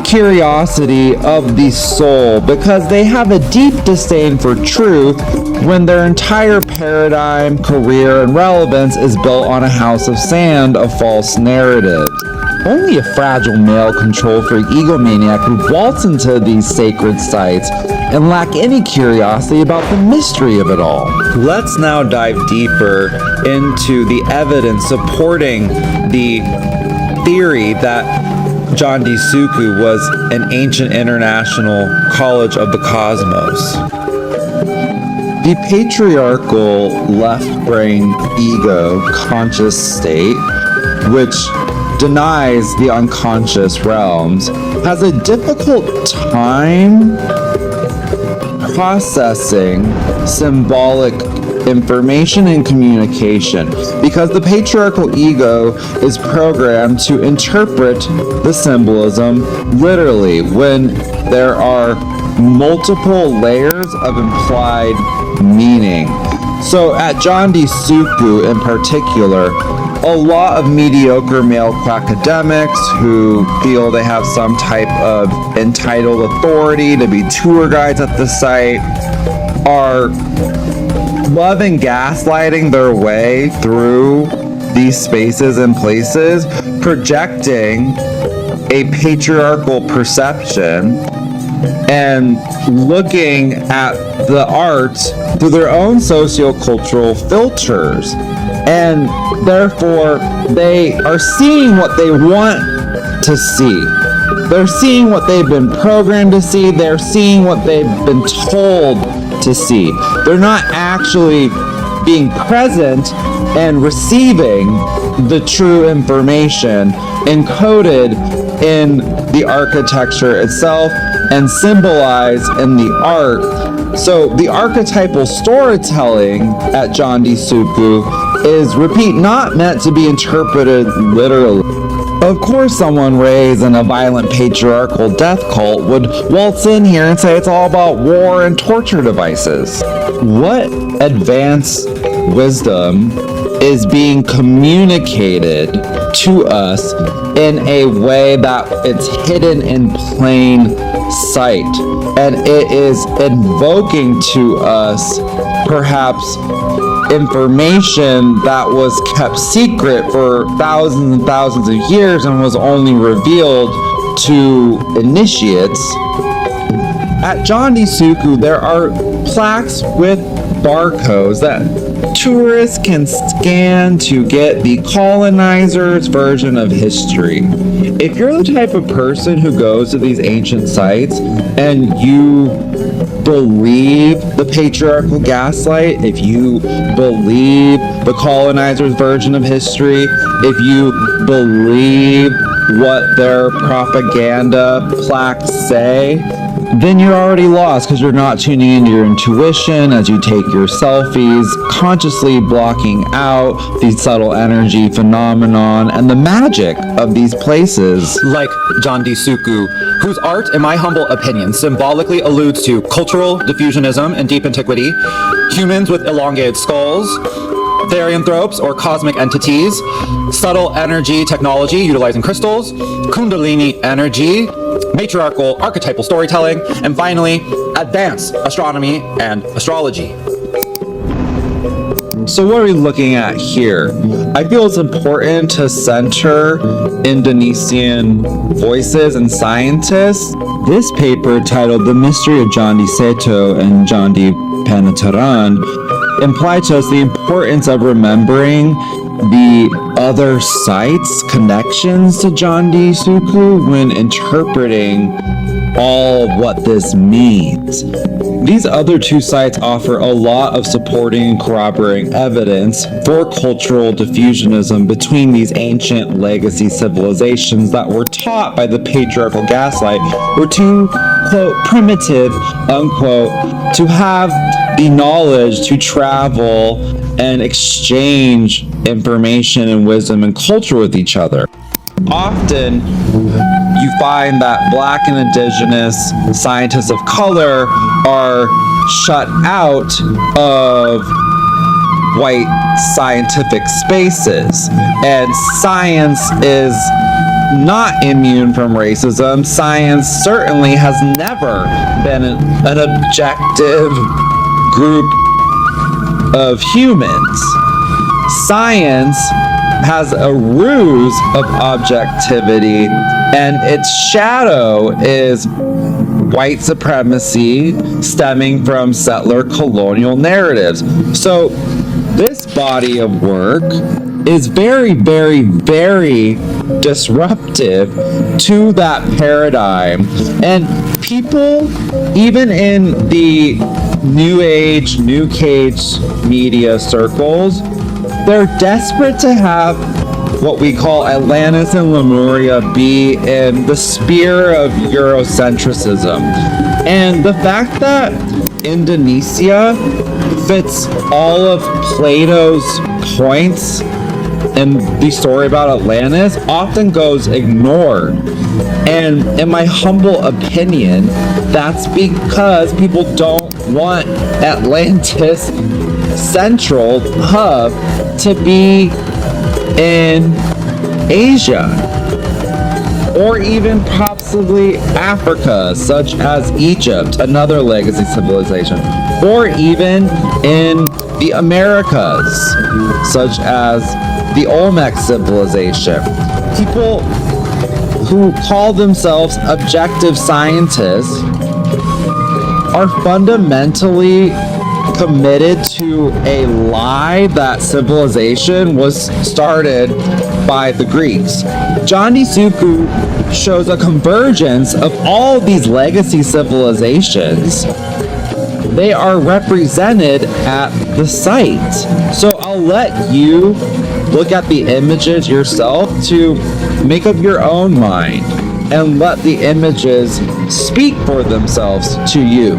curiosity of the soul because they have a deep disdain for truth when their entire paradigm, career, and relevance is built on a house of sand of false narratives. Only a fragile male control freak egomaniac would waltz into these sacred sites and lack any curiosity about the mystery of it all. Let's now dive deeper into the evidence supporting the theory that Candi Sukuh was an ancient international college of the cosmos. The patriarchal left-brain ego conscious state, which denies the unconscious realms, has a difficult time processing symbolic information and communication because the patriarchal ego is programmed to interpret the symbolism literally when there are multiple layers of implied meaning. So at Candi Sukuh in particular, a lot of mediocre male academics who feel they have some type of entitled authority to be tour guides at the site are love and gaslighting their way through these spaces and places, projecting a patriarchal perception and looking at the art through their own sociocultural filters. And therefore, they are seeing what they want to see. They're seeing what they've been programmed to see. They're seeing what they've been told to see. They're not actually being present and receiving the true information encoded in the architecture itself and symbolized in the art. So the archetypal storytelling at Candi Sukuh is, repeat, not meant to be interpreted literally. Of course, someone raised in a violent patriarchal death cult would waltz in here and say it's all about war and torture devices. What advanced wisdom is being communicated to us in a way that it's hidden in plain sight, and it is invoking to us perhaps information that was kept secret for thousands and thousands of years and was only revealed to initiates. At Candi Sukuh, there are plaques with barcodes that tourists can scan to get the colonizers' version of history. If you're the type of person who goes to these ancient sites and you believe the patriarchal gaslight, if you believe the colonizers' version of history, if you believe what their propaganda plaques say, then you're already lost because you're not tuning into your intuition as you take your selfies, consciously blocking out the subtle energy phenomenon and the magic of these places. Like Candi Sukuh, whose art, in my humble opinion, symbolically alludes to cultural diffusionism and deep antiquity, humans with elongated skulls, therianthropes or cosmic entities, subtle energy technology utilizing crystals, kundalini energy, matriarchal archetypal storytelling, and finally, advanced astronomy and astrology. So what are we looking at here? I feel it's important to center Indonesian voices and scientists. This paper, titled The Mystery of Candi Sukuh and Candi Penataran, implied to us the importance of remembering the other sites' connections to Candi Sukuh when interpreting all of what this means. These other two sites offer a lot of supporting and corroborating evidence for cultural diffusionism between these ancient legacy civilizations that were taught by the patriarchal gaslight were too, quote, primitive, unquote, to have the knowledge to travel and exchange information and wisdom and culture with each other. Often, you find that Black and Indigenous scientists of color are shut out of white scientific spaces, and science is not immune from racism. Science certainly has never been an objective group of humans. Science has a ruse of objectivity, and its shadow is white supremacy stemming from settler colonial narratives. So this body of work is very, very, very disruptive to that paradigm. And people, even in the New Age, New Cage media circles, they're desperate to have what we call Atlantis and Lemuria be in the sphere of Eurocentrism. And the fact that Indonesia fits all of Plato's points in the story about Atlantis often goes ignored. And in my humble opinion, that's because people don't want Atlantis central hub to be in Asia, or even possibly Africa, such as Egypt, another legacy civilization, or even in the Americas, such as the Olmec civilization. People who call themselves objective scientists are fundamentally committed to a lie that civilization was started by the Greeks. Candi Sukuh shows a convergence of all these legacy civilizations. They are represented at the site. So I'll let you look at the images yourself to make up your own mind and let the images speak for themselves to you.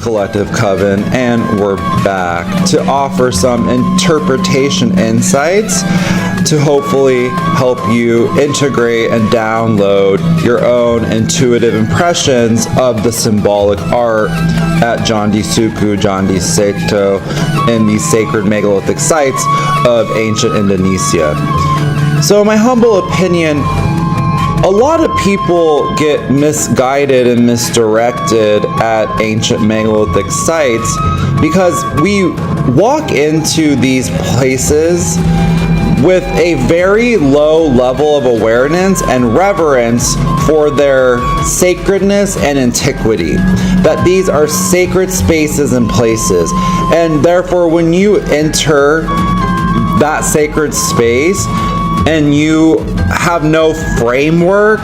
Collective Coven, and we're back to offer some interpretation insights to hopefully help you integrate and download your own intuitive impressions of the symbolic art at Candi Sukuh, Candi Sukuh, and these sacred megalithic sites of ancient Indonesia. So in my humble opinion, a lot of people get misguided and misdirected at ancient megalithic sites because we walk into these places with a very low level of awareness and reverence for their sacredness and antiquity. That these are sacred spaces and places. And therefore, when you enter that sacred space, and you have no framework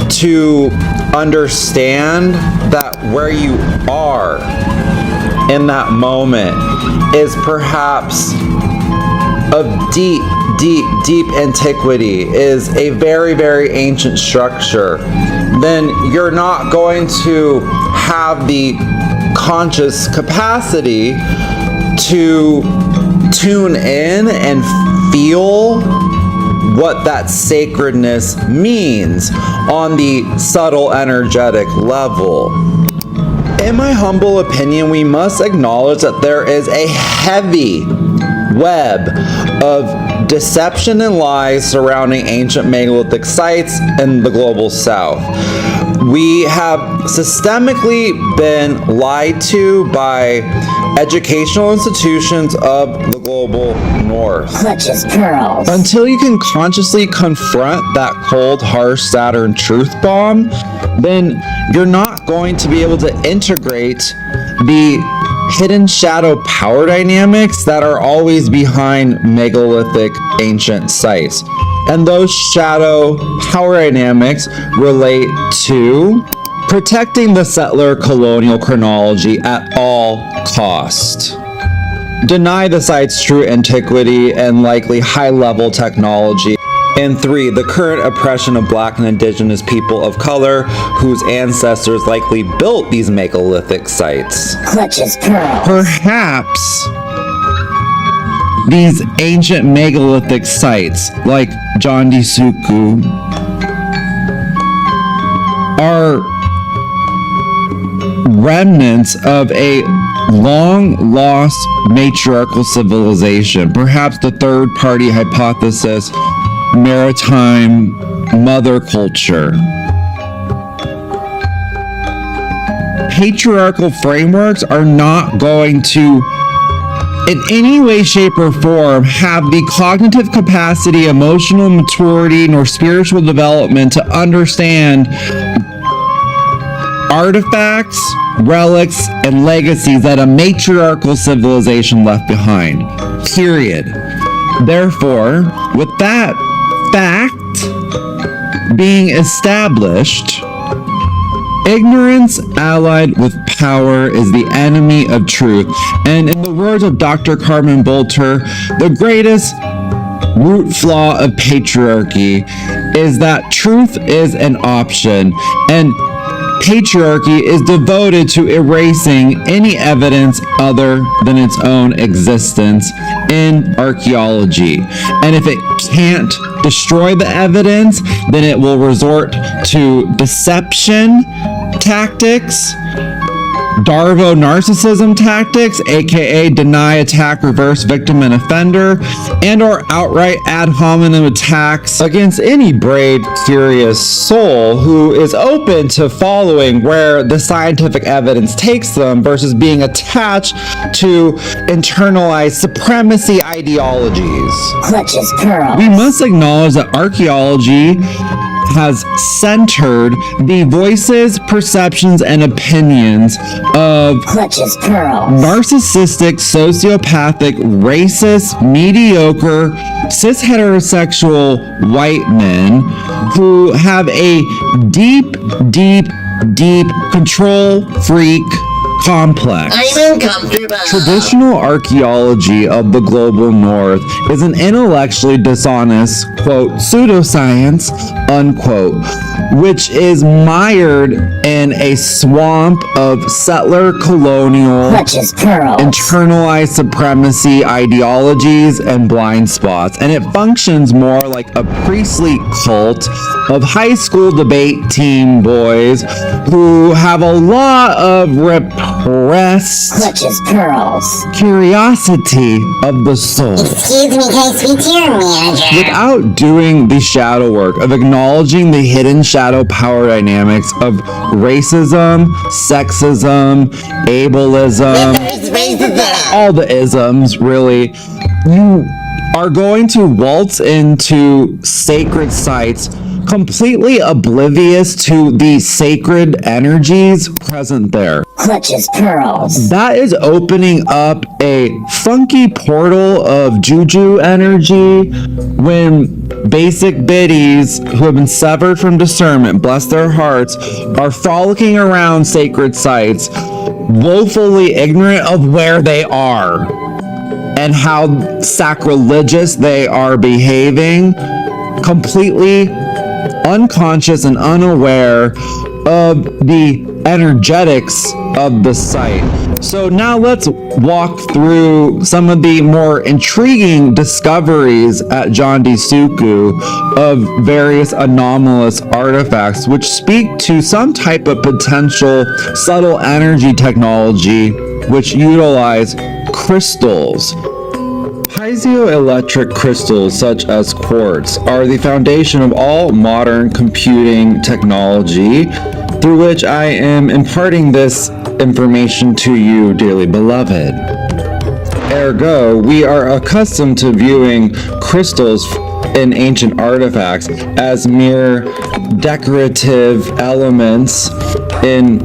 to understand that where you are in that moment is perhaps of deep antiquity, is a very, very ancient structure, then you're not going to have the conscious capacity to tune in and feel what that sacredness means on the subtle energetic level. In my humble opinion, we must acknowledge that there is a heavy web of deception and lies surrounding ancient megalithic sites in the global south. We have systemically been lied to by educational institutions of the global north. Clutch his pearls. Until you can consciously confront that cold, harsh Saturn truth bomb, then you're not going to be able to integrate the hidden shadow power dynamics that are always behind megalithic ancient sites. And those shadow power dynamics relate to protecting the settler colonial chronology at all cost. Deny the site's true antiquity and likely high-level technology. And 3, the current oppression of Black and Indigenous people of color whose ancestors likely built these megalithic sites. Clutch his pearls. Perhaps these ancient megalithic sites, like Candi Sukuh, are remnants of a long-lost matriarchal civilization. Perhaps the third-party hypothesis, maritime mother culture. Patriarchal frameworks are not going to, in any way, shape, or form, have the cognitive capacity, emotional maturity, nor spiritual development to understand artifacts, relics, and legacies that a matriarchal civilization left behind. Period. Therefore, with that fact being established, ignorance allied with power is the enemy of truth. And in the words of Dr. Carmen Boulter, the greatest root flaw of patriarchy is that truth is an option, and patriarchy is devoted to erasing any evidence other than its own existence in archaeology. And if it can't destroy the evidence, then it will resort to deception tactics, Darvo narcissism tactics, aka deny, attack, reverse, victim, and offender, and or outright ad hominem attacks against any brave, curious soul who is open to following where the scientific evidence takes them versus being attached to internalized supremacy ideologies. Clutch his pearls. We must acknowledge that archaeology has centered the voices, perceptions, and opinions of Clutch his pearls. narcissistic, sociopathic, racist, mediocre, cis heterosexual white men who have a deep control freak complex. I'm uncomfortable. Traditional archaeology of the global north is an intellectually dishonest, quote, pseudoscience, unquote, which is mired in a swamp of settler colonial Clutches pearls. internalized supremacy ideologies and blind spots, and it functions more like a priestly cult of high school debate team boys who have a lot of repressed Clutches pearls. curiosity of the soul. Excuse me, can I speak to your manager? Without doing the shadow work of acknowledging the hidden shadow power dynamics of racism, sexism, ableism, all the isms, really, you are going to waltz into sacred sites completely oblivious to the sacred energies present there. Clutches pearls. That is opening up a funky portal of juju energy when basic biddies who have been severed from discernment, bless their hearts, are frolicking around sacred sites, woefully ignorant of where they are and how sacrilegious they are behaving, completely unconscious and unaware of the energetics of the site. So now let's walk through some of the more intriguing discoveries at Candi Sukuh of various anomalous artifacts which speak to some type of potential subtle energy technology which utilize crystals. Piezoelectric crystals such as quartz are the foundation of all modern computing technology, through which I am imparting this information to you, dearly beloved. Ergo, we are accustomed to viewing crystals in ancient artifacts as mere decorative elements in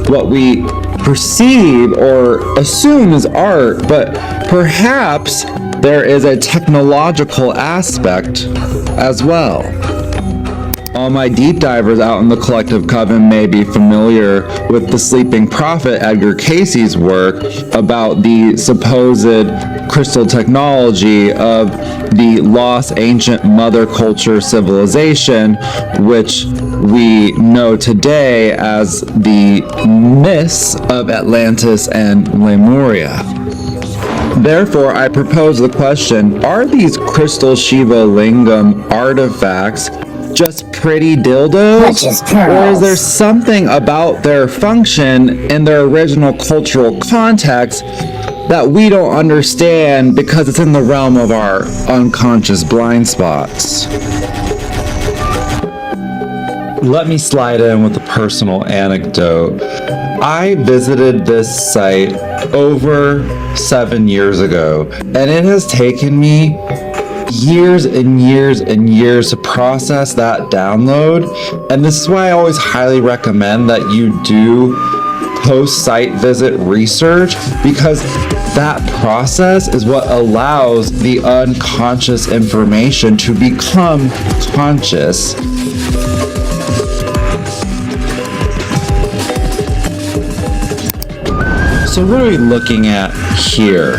what we perceive or assume is art, but perhaps there is a technological aspect as well. All my deep divers out in the collective Coven may be familiar with the Sleeping Prophet Edgar Cayce's work about the supposed crystal technology of the lost ancient mother culture civilization, which we know today as the myths of Atlantis and Lemuria. Therefore, I propose the question, are these crystal Shiva Lingam artifacts just pretty dildos? Or is there something about their function in their original cultural context that we don't understand because it's in the realm of our unconscious blind spots? Let me slide in with a personal anecdote. I visited this site over 7 years ago, and it has taken me years and years and years to process that download. And this is why I always highly recommend that you do post-site visit research, because that process is what allows the unconscious information to become conscious. So what are we looking at here?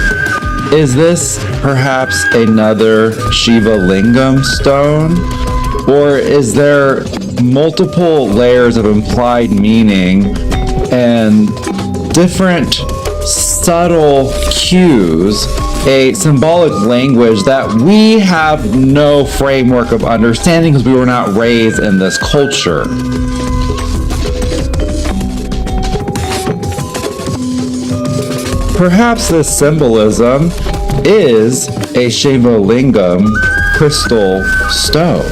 Is this perhaps another Shiva Lingam stone? Or is there multiple layers of implied meaning and different subtle cues, a symbolic language that we have no framework of understanding because we were not raised in this culture? Perhaps this symbolism is a Shiva Lingam crystal stone.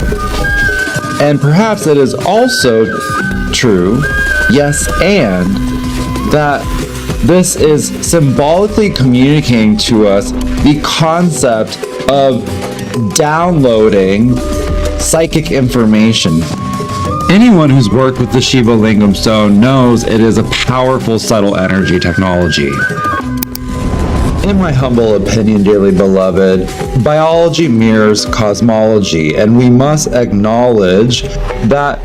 And perhaps it is also true, yes, and that this is symbolically communicating to us the concept of downloading psychic information. Anyone who's worked with the Shiva Lingam stone knows it is a powerful subtle energy technology. In my humble opinion, dearly beloved, biology mirrors cosmology, and we must acknowledge that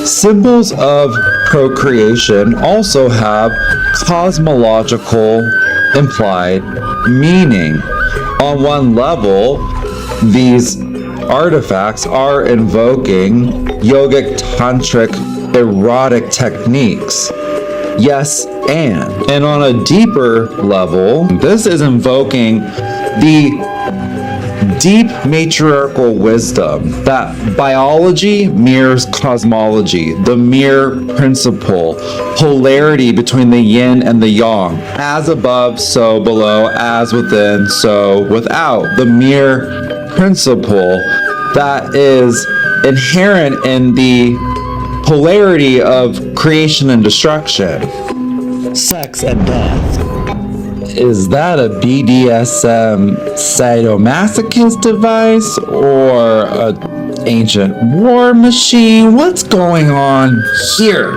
symbols of procreation also have cosmological implied meaning. On one level, these artifacts are invoking yogic tantric erotic techniques. Yes, and on a deeper level, this is invoking the deep matriarchal wisdom that biology mirrors cosmology, the mere principle, polarity between the yin and the yang, as above, so below, as within, so without, the mere principle that is inherent in the polarity of creation and destruction. Sex and death. Is that a BDSM sadomasochist device or an ancient war machine? What's going on here?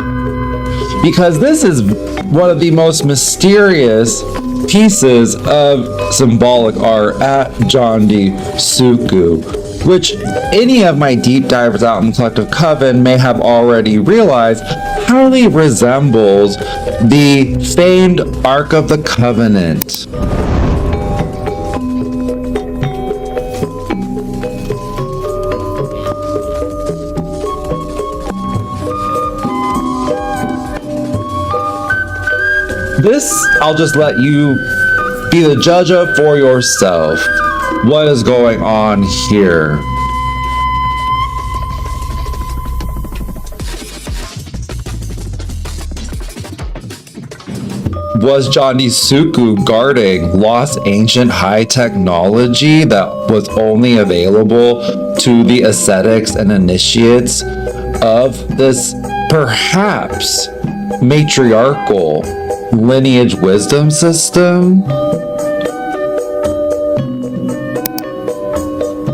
Because this is one of the most mysterious pieces of symbolic art at Candi Sukuh, which any of my deep divers out in the collective Coven may have already realized highly resembles the famed Ark of the Covenant. This, I'll just let you be the judge of for yourself. What is going on here? Was Candi Sukuh guarding lost ancient high technology that was only available to the ascetics and initiates of this perhaps matriarchal lineage wisdom system?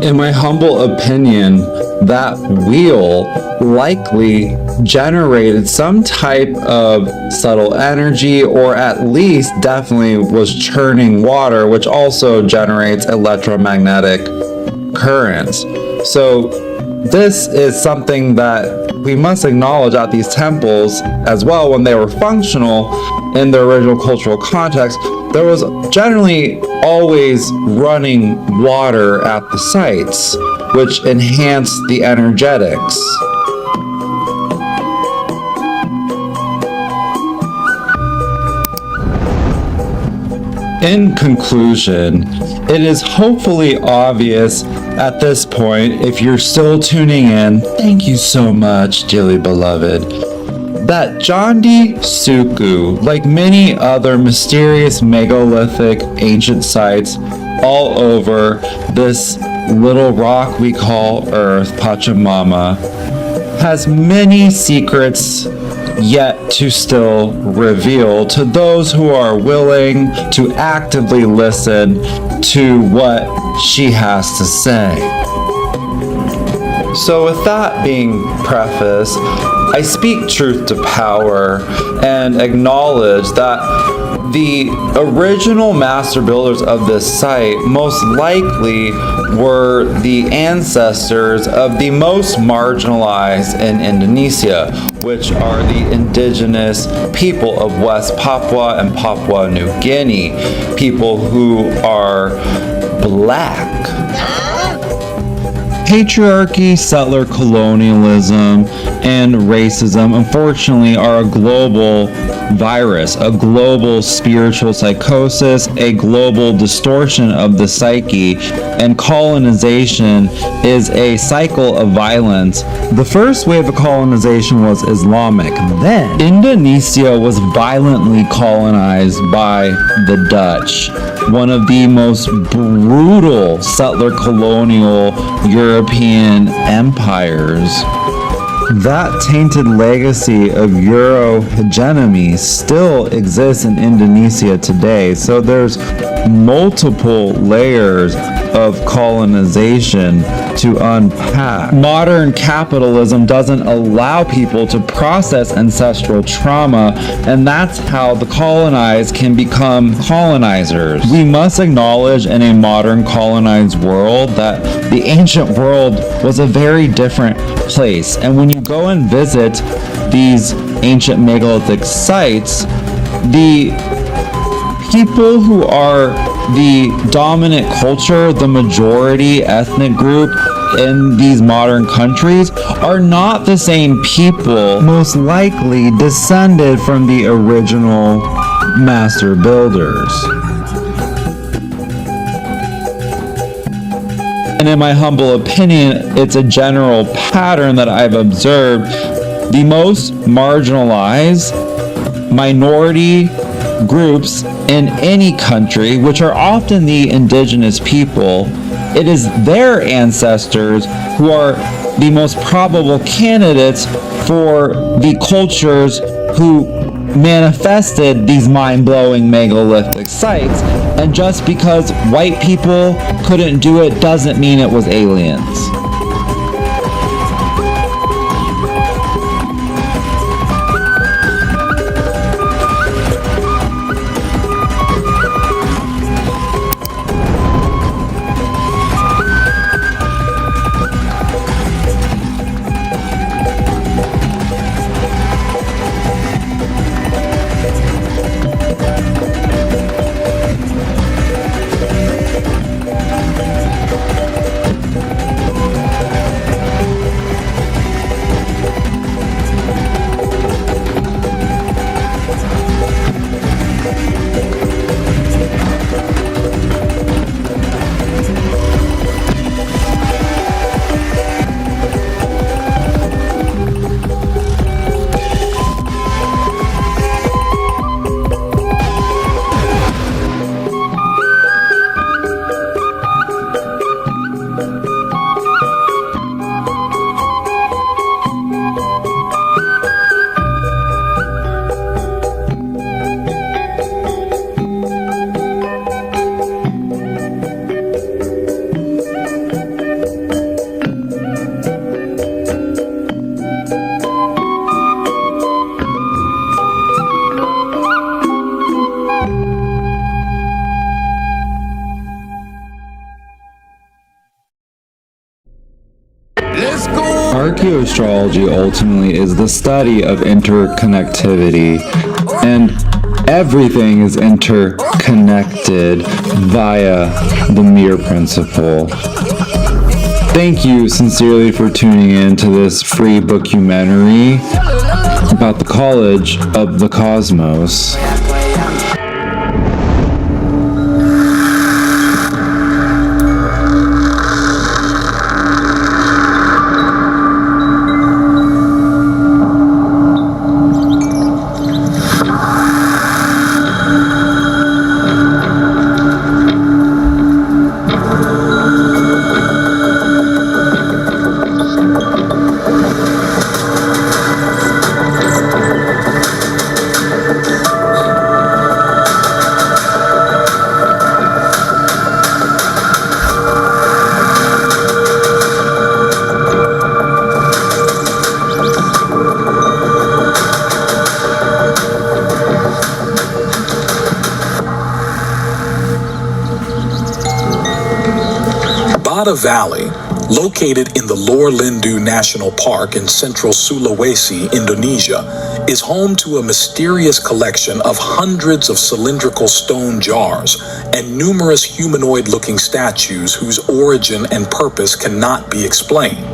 In my humble opinion, that wheel likely generated some type of subtle energy, or at least definitely was churning water, which also generates electromagnetic currents. So this is something that we must acknowledge at these temples as well. When they were functional in their original cultural context, there was generally always running water at the sites, which enhanced the energetics. In conclusion, it is hopefully obvious at this point, if you're still tuning in, thank you so much, dearly beloved, that Candi Sukuh, like many other mysterious megalithic ancient sites all over this little rock we call Earth, Pachamama, has many secrets yet to still reveal to those who are willing to actively listen to what she has to say. So with that being prefaced, I speak truth to power and acknowledge that the original master builders of this site most likely were the ancestors of the most marginalized in Indonesia, which are the indigenous people of West Papua and Papua New Guinea, people who are black. Patriarchy, settler colonialism, and racism, unfortunately, are a global virus, a global spiritual psychosis, a global distortion of the psyche, and colonization is a cycle of violence. The first wave of colonization was Islamic. Then, Indonesia was violently colonized by the Dutch, one of the most brutal settler colonial European empires. That tainted legacy of Euro hegemony still exists in Indonesia today, so there's multiple layers of colonization to unpack. Modern capitalism doesn't allow people to process ancestral trauma, and that's how the colonized can become colonizers. We must acknowledge in a modern colonized world that the ancient world was a very different place, and when you go and visit these ancient megalithic sites, the people who are the dominant culture, the majority ethnic group in these modern countries, are not the same people most likely descended from the original master builders. And in my humble opinion, it's a general pattern that I've observed. The most marginalized minority groups in any country, which are often the indigenous people, it is their ancestors who are the most probable candidates for the cultures who manifested these mind-blowing megalithic sites. And just because white people couldn't do it doesn't mean it was aliens. Archaeo-Astrology ultimately is the study of interconnectivity, and everything is interconnected via the mirror principle. Thank you sincerely for tuning in to this free book-umentary about the College of the Cosmos. Bada Valley, located in the Lor Lindu National Park in central Sulawesi, Indonesia, is home to a mysterious collection of hundreds of cylindrical stone jars and numerous humanoid-looking statues whose origin and purpose cannot be explained.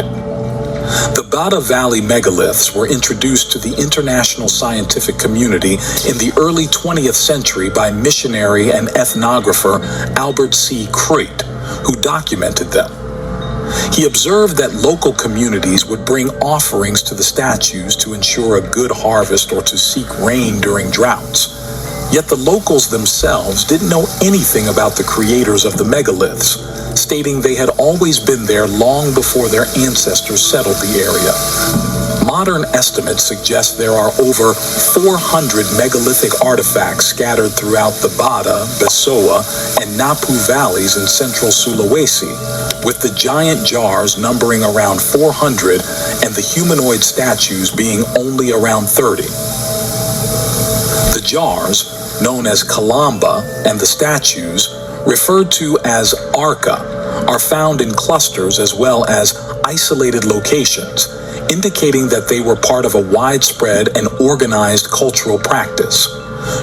The Bada Valley megaliths were introduced to the international scientific community in the early 20th century by missionary and ethnographer Albert C. Crete, who documented them. He observed that local communities would bring offerings to the statues to ensure a good harvest or to seek rain during droughts. Yet the locals themselves didn't know anything about the creators of the megaliths, stating they had always been there long before their ancestors settled the area. Modern estimates suggest there are over 400 megalithic artifacts scattered throughout the Bada, Besoa, and Napu valleys in central Sulawesi, with the giant jars numbering around 400 and the humanoid statues being only around 30. The jars, known as Kalamba, and the statues, referred to as Arca, are found in clusters as well as isolated locations, indicating that they were part of a widespread and organized cultural practice.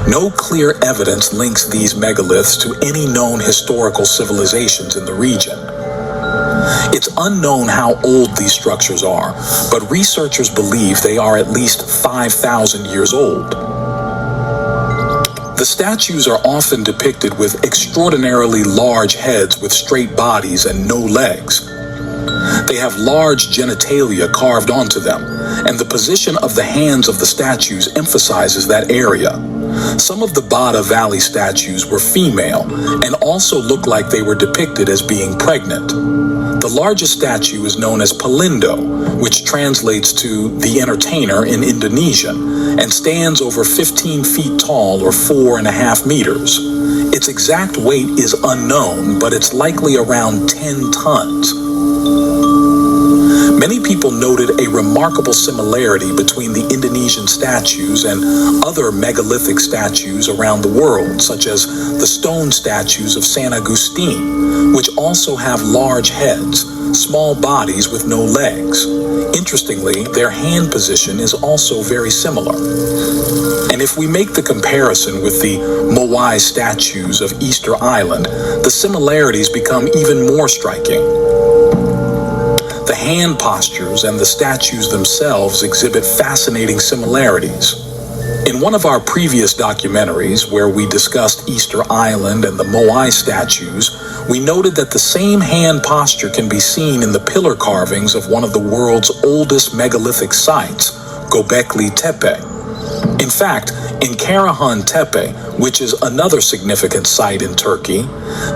No clear evidence links these megaliths to any known historical civilizations in the region. It's unknown how old these structures are, but researchers believe they are at least 5,000 years old. The statues are often depicted with extraordinarily large heads with straight bodies and no legs. They have large genitalia carved onto them, and the position of the hands of the statues emphasizes that area. Some of the Bada Valley statues were female and also looked like they were depicted as being pregnant. The largest statue is known as Pelindo, which translates to the entertainer in Indonesian, and stands over 15 feet tall or 4.5 meters. Its exact weight is unknown, but it's likely around 10 tons. Many people noted a remarkable similarity between the Indonesian statues and other megalithic statues around the world, such as the stone statues of San Agustin, which also have large heads, small bodies with no legs. Interestingly, their hand position is also very similar. And if we make the comparison with the Moai statues of Easter Island, the similarities become even more striking. The hand postures and the statues themselves exhibit fascinating similarities. In one of our previous documentaries, where we discussed Easter Island and the Moai statues, we noted that the same hand posture can be seen in the pillar carvings of one of the world's oldest megalithic sites, Göbekli Tepe. In fact, in Karahan Tepe, which is another significant site in Turkey,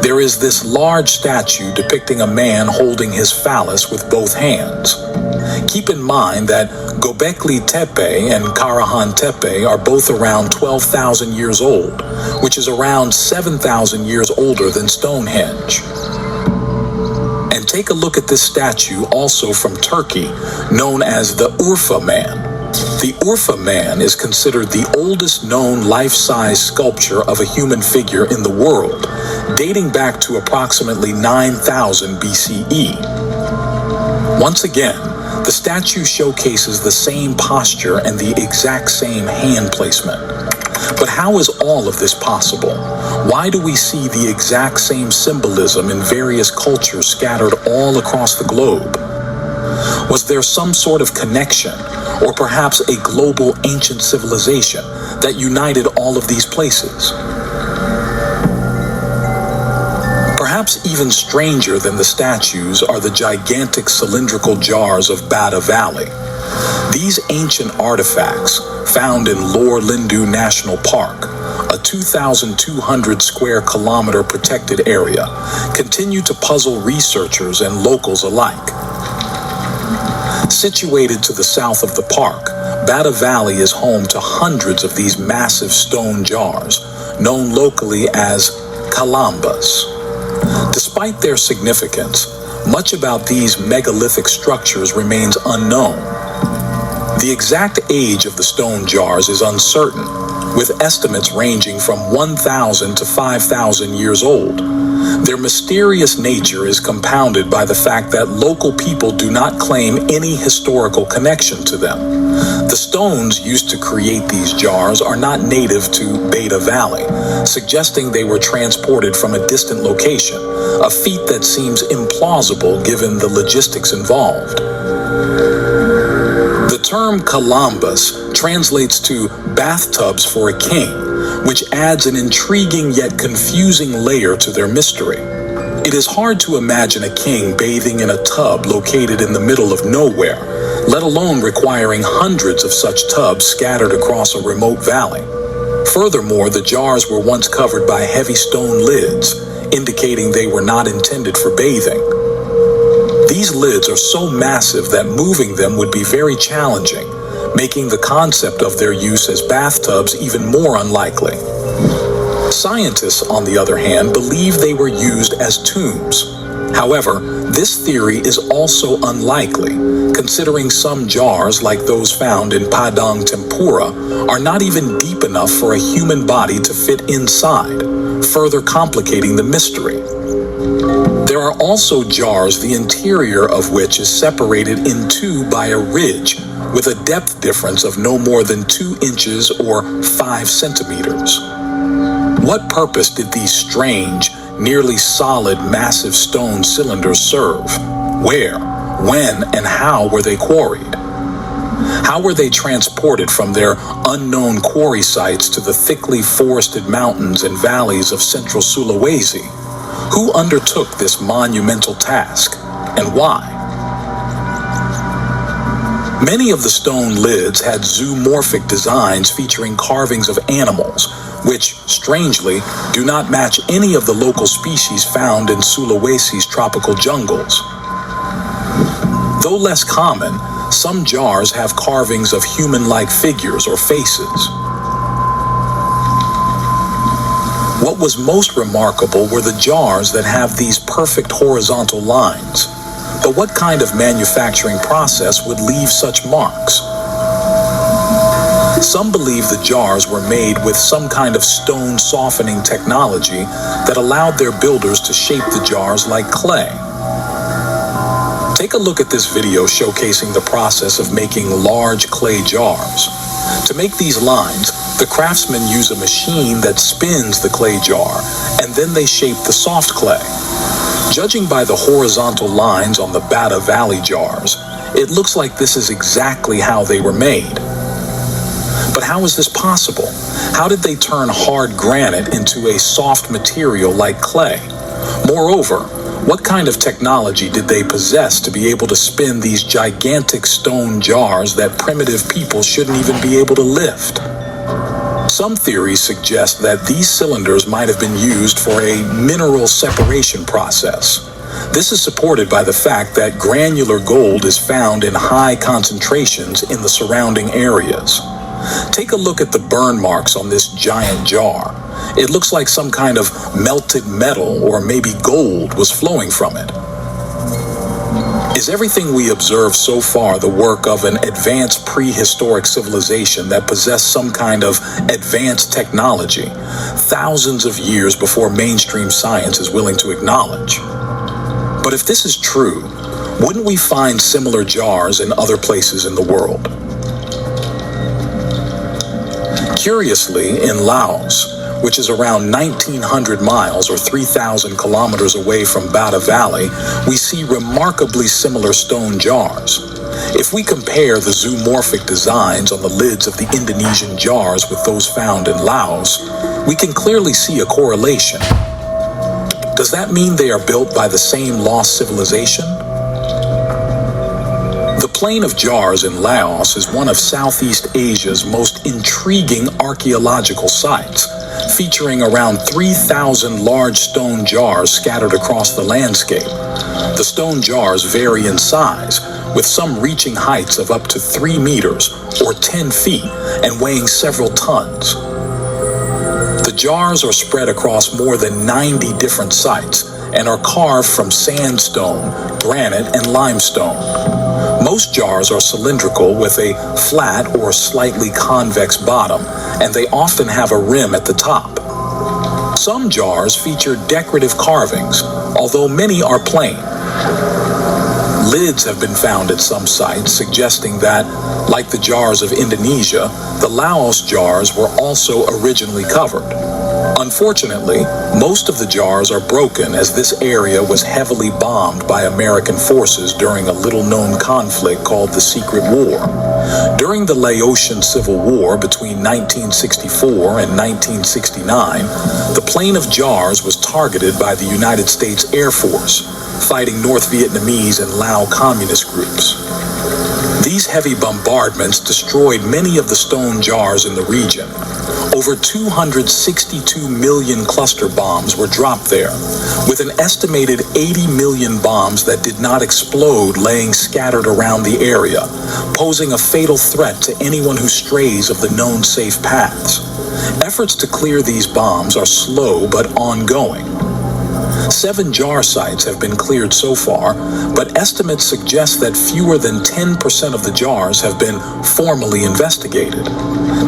there is this large statue depicting a man holding his phallus with both hands. Keep in mind that Göbekli Tepe and Karahan Tepe are both around 12,000 years old, which is around 7,000 years older than Stonehenge. And take a look at this statue also from Turkey, known as the Urfa Man. The Urfa Man is considered the oldest known life-size sculpture of a human figure in the world, dating back to approximately 9,000 BCE. Once again, the statue showcases the same posture and the exact same hand placement. But how is all of this possible? Why do we see the exact same symbolism in various cultures scattered all across the globe? Was there some sort of connection, or perhaps a global ancient civilization that united all of these places? Perhaps even stranger than the statues are the gigantic cylindrical jars of Bada Valley. These ancient artifacts, found in Lore Lindu National Park, a 2,200 square kilometer protected area, continue to puzzle researchers and locals alike. Situated to the south of the park, Bada Valley is home to hundreds of these massive stone jars, known locally as kalambas. Despite their significance, much about these megalithic structures remains unknown. The exact age of the stone jars is uncertain, with estimates ranging from 1,000 to 5,000 years old. Their mysterious nature is compounded by the fact that local people do not claim any historical connection to them. The stones used to create these jars are not native to Bada Valley, suggesting they were transported from a distant location, a feat that seems implausible given the logistics involved. The term kalambas translates to bathtubs for a king, which adds an intriguing yet confusing layer to their mystery. It is hard to imagine a king bathing in a tub located in the middle of nowhere, let alone requiring hundreds of such tubs scattered across a remote valley. Furthermore, the jars were once covered by heavy stone lids, indicating they were not intended for bathing. These lids are so massive that moving them would be very challenging, making the concept of their use as bathtubs even more unlikely. Scientists, on the other hand, believe they were used as tombs. However, this theory is also unlikely, considering some jars, like those found in Padang Tempura, are not even deep enough for a human body to fit inside, further complicating the mystery. There There are also jars the interior of which is separated in two by a ridge, with a depth difference of no more than 2 inches or 5 centimeters. What purpose did these strange, nearly solid, massive stone cylinders serve? Where, when, and how were they quarried? How were they transported from their unknown quarry sites to the thickly forested mountains and valleys of central Sulawesi? Who undertook this monumental task, and why? Many of the stone lids had zoomorphic designs featuring carvings of animals, which, strangely, do not match any of the local species found in Sulawesi's tropical jungles. Though less common, some jars have carvings of human-like figures or faces. What was most remarkable were the jars that have these perfect horizontal lines. But what kind of manufacturing process would leave such marks? Some believe the jars were made with some kind of stone softening technology that allowed their builders to shape the jars like clay. Take a look at this video showcasing the process of making large clay jars. To make these lines, the craftsmen use a machine that spins the clay jar, and then they shape the soft clay. Judging by the horizontal lines on the Bata Valley jars, it looks like this is exactly how they were made. But how is this possible? How did they turn hard granite into a soft material like clay? Moreover, what kind of technology did they possess to be able to spin these gigantic stone jars that primitive people shouldn't even be able to lift? Some theories suggest that these cylinders might have been used for a mineral separation process. This is supported by the fact that granular gold is found in high concentrations in the surrounding areas. Take a look at the burn marks on this giant jar. It looks like some kind of melted metal or maybe gold was flowing from it. Is everything we observe so far the work of an advanced prehistoric civilization that possessed some kind of advanced technology, thousands of years before mainstream science is willing to acknowledge? But if this is true, wouldn't we find similar jars in other places in the world? Curiously, in Laos, which is around 1,900 miles or 3,000 kilometers away from Bata Valley, we see remarkably similar stone jars. If we compare the zoomorphic designs on the lids of the Indonesian jars with those found in Laos, we can clearly see a correlation. Does that mean they are built by the same lost civilization? The Plain of Jars in Laos is one of Southeast Asia's most intriguing archaeological sites, featuring around 3,000 large stone jars scattered across the landscape. The stone jars vary in size, with some reaching heights of up to 3 meters or 10 feet and weighing several tons. The jars are spread across more than 90 different sites and are carved from sandstone, granite, and limestone. Most jars are cylindrical with a flat or slightly convex bottom, and they often have a rim at the top. Some jars feature decorative carvings, although many are plain. Lids have been found at some sites, suggesting that, like the jars of Indonesia, the Laos jars were also originally covered. Unfortunately, most of the jars are broken as this area was heavily bombed by American forces during a little-known conflict called the Secret War. During the Laotian Civil War between 1964 and 1969, the Plain of Jars was targeted by the United States Air Force, fighting North Vietnamese and Lao communist groups. These heavy bombardments destroyed many of the stone jars in the region. Over 262 million cluster bombs were dropped there, with an estimated 80 million bombs that did not explode laying scattered around the area, posing a fatal threat to anyone who strays of the known safe paths. Efforts to clear these bombs are slow but ongoing. 7 jar sites have been cleared so far, but estimates suggest that fewer than 10% of the jars have been formally investigated.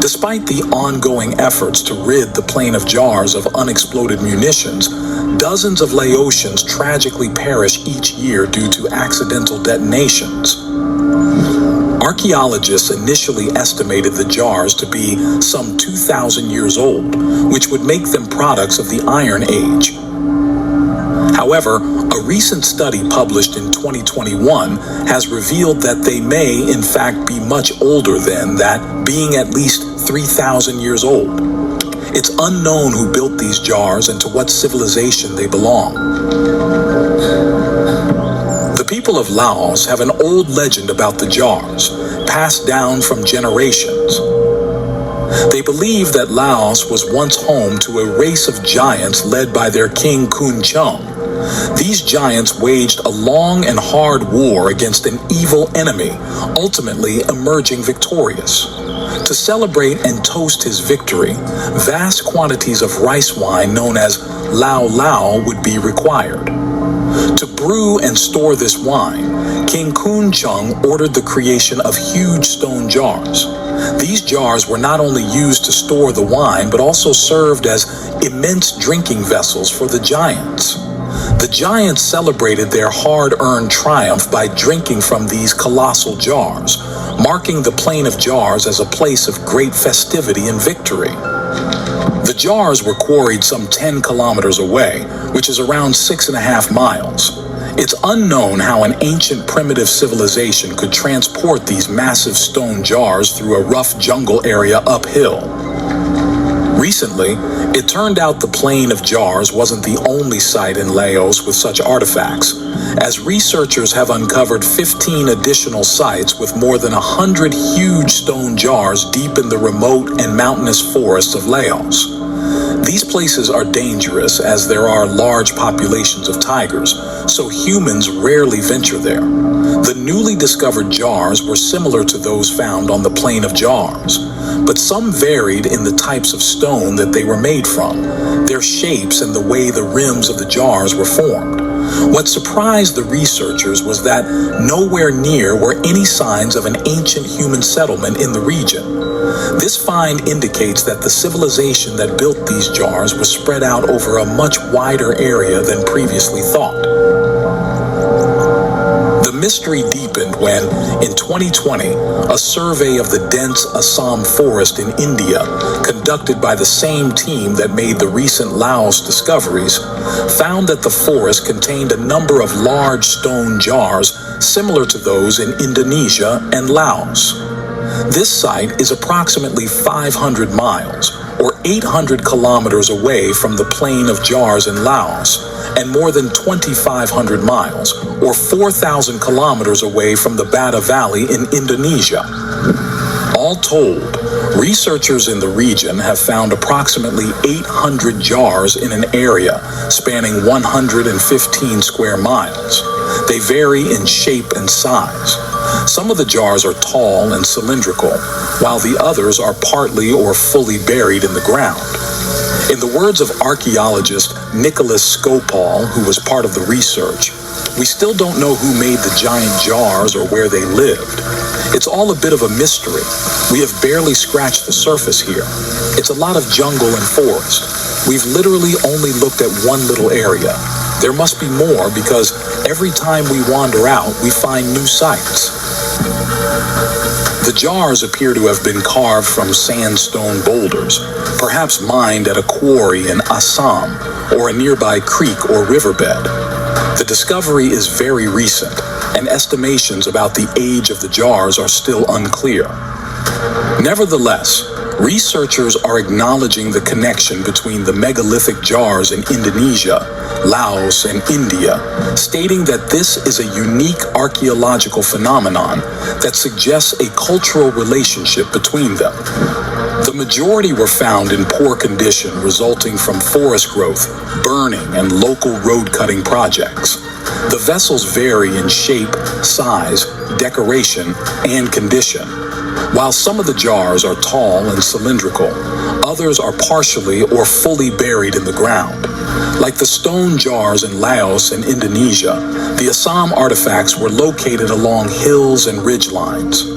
Despite the ongoing efforts to rid the Plain of Jars of unexploded munitions, dozens of Laotians tragically perish each year due to accidental detonations. Archaeologists initially estimated the jars to be some 2,000 years old, which would make them products of the Iron Age. However, a recent study published in 2021 has revealed that they may, in fact, be much older than that, being at least 3,000 years old. It's unknown who built these jars and to what civilization they belong. The people of Laos have an old legend about the jars, passed down from generations. They believe that Laos was once home to a race of giants led by their king Kun Chung. These giants waged a long and hard war against an evil enemy, ultimately emerging victorious. To celebrate and toast his victory, vast quantities of rice wine known as Lao Lao would be required. To brew and store this wine, King Kun Chung ordered the creation of huge stone jars. These jars were not only used to store the wine, but also served as immense drinking vessels for the giants. The giants celebrated their hard-earned triumph by drinking from these colossal jars, marking the Plain of Jars as a place of great festivity and victory. The jars were quarried some 10 kilometers away, which is around 6.5 miles. It's unknown how an ancient primitive civilization could transport these massive stone jars through a rough jungle area uphill. Recently, it turned out the Plain of Jars wasn't the only site in Laos with such artifacts, as researchers have uncovered 15 additional sites with more than 100 huge stone jars deep in the remote and mountainous forests of Laos. These places are dangerous as there are large populations of tigers, so humans rarely venture there. The newly discovered jars were similar to those found on the Plain of Jars, but some varied in the types of stone that they were made from, their shapes, and the way the rims of the jars were formed. What surprised the researchers was that nowhere near were any signs of an ancient human settlement in the region. This find indicates that the civilization that built these jars was spread out over a much wider area than previously thought. The mystery deepened when, in 2020, a survey of the dense Assam forest in India, conducted by the same team that made the recent Laos discoveries, found that the forest contained a number of large stone jars similar to those in Indonesia and Laos. This site is approximately 500 miles, or 800 kilometers away from the Plain of Jars in Laos, and more than 2,500 miles, or 4,000 kilometers away from the Bata Valley in Indonesia. All told, researchers in the region have found approximately 800 jars in an area spanning 115 square miles. They vary in shape and size. Some of the jars are tall and cylindrical, while the others are partly or fully buried in the ground. In the words of archaeologist Nicholas Skopal, who was part of the research, we still don't know who made the giant jars or where they lived. It's all a bit of a mystery. We have barely scratched the surface here. It's a lot of jungle and forest. We've literally only looked at one little area. There must be more because every time we wander out, we find new sites. The jars appear to have been carved from sandstone boulders, perhaps mined at a quarry in Assam or a nearby creek or riverbed. The discovery is very recent, and estimations about the age of the jars are still unclear. Nevertheless, researchers are acknowledging the connection between the megalithic jars in Indonesia, Laos, and India, stating that this is a unique archaeological phenomenon that suggests a cultural relationship between them. The majority were found in poor condition, resulting from forest growth, burning, and local road-cutting projects. The vessels vary in shape, size, decoration, and condition. While some of the jars are tall and cylindrical, others are partially or fully buried in the ground. Like the stone jars in Laos and Indonesia, the Assam artifacts were located along hills and ridgelines.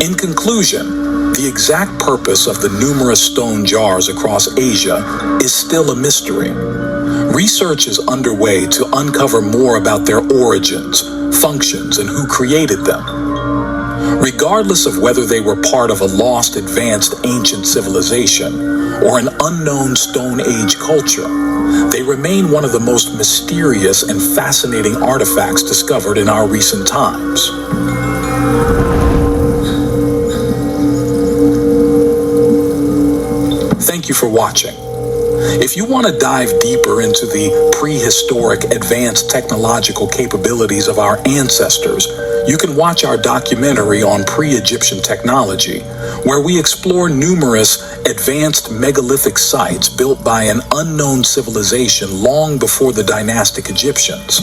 In conclusion, the exact purpose of the numerous stone jars across Asia is still a mystery. Research is underway to uncover more about their origins, functions, and who created them. Regardless of whether they were part of a lost advanced ancient civilization or an unknown Stone Age culture, they remain one of the most mysterious and fascinating artifacts discovered in our recent times. Thank you for watching. If you want to dive deeper into the prehistoric advanced technological capabilities of our ancestors, you can watch our documentary on pre-Egyptian technology, where we explore numerous advanced megalithic sites built by an unknown civilization long before the dynastic Egyptians.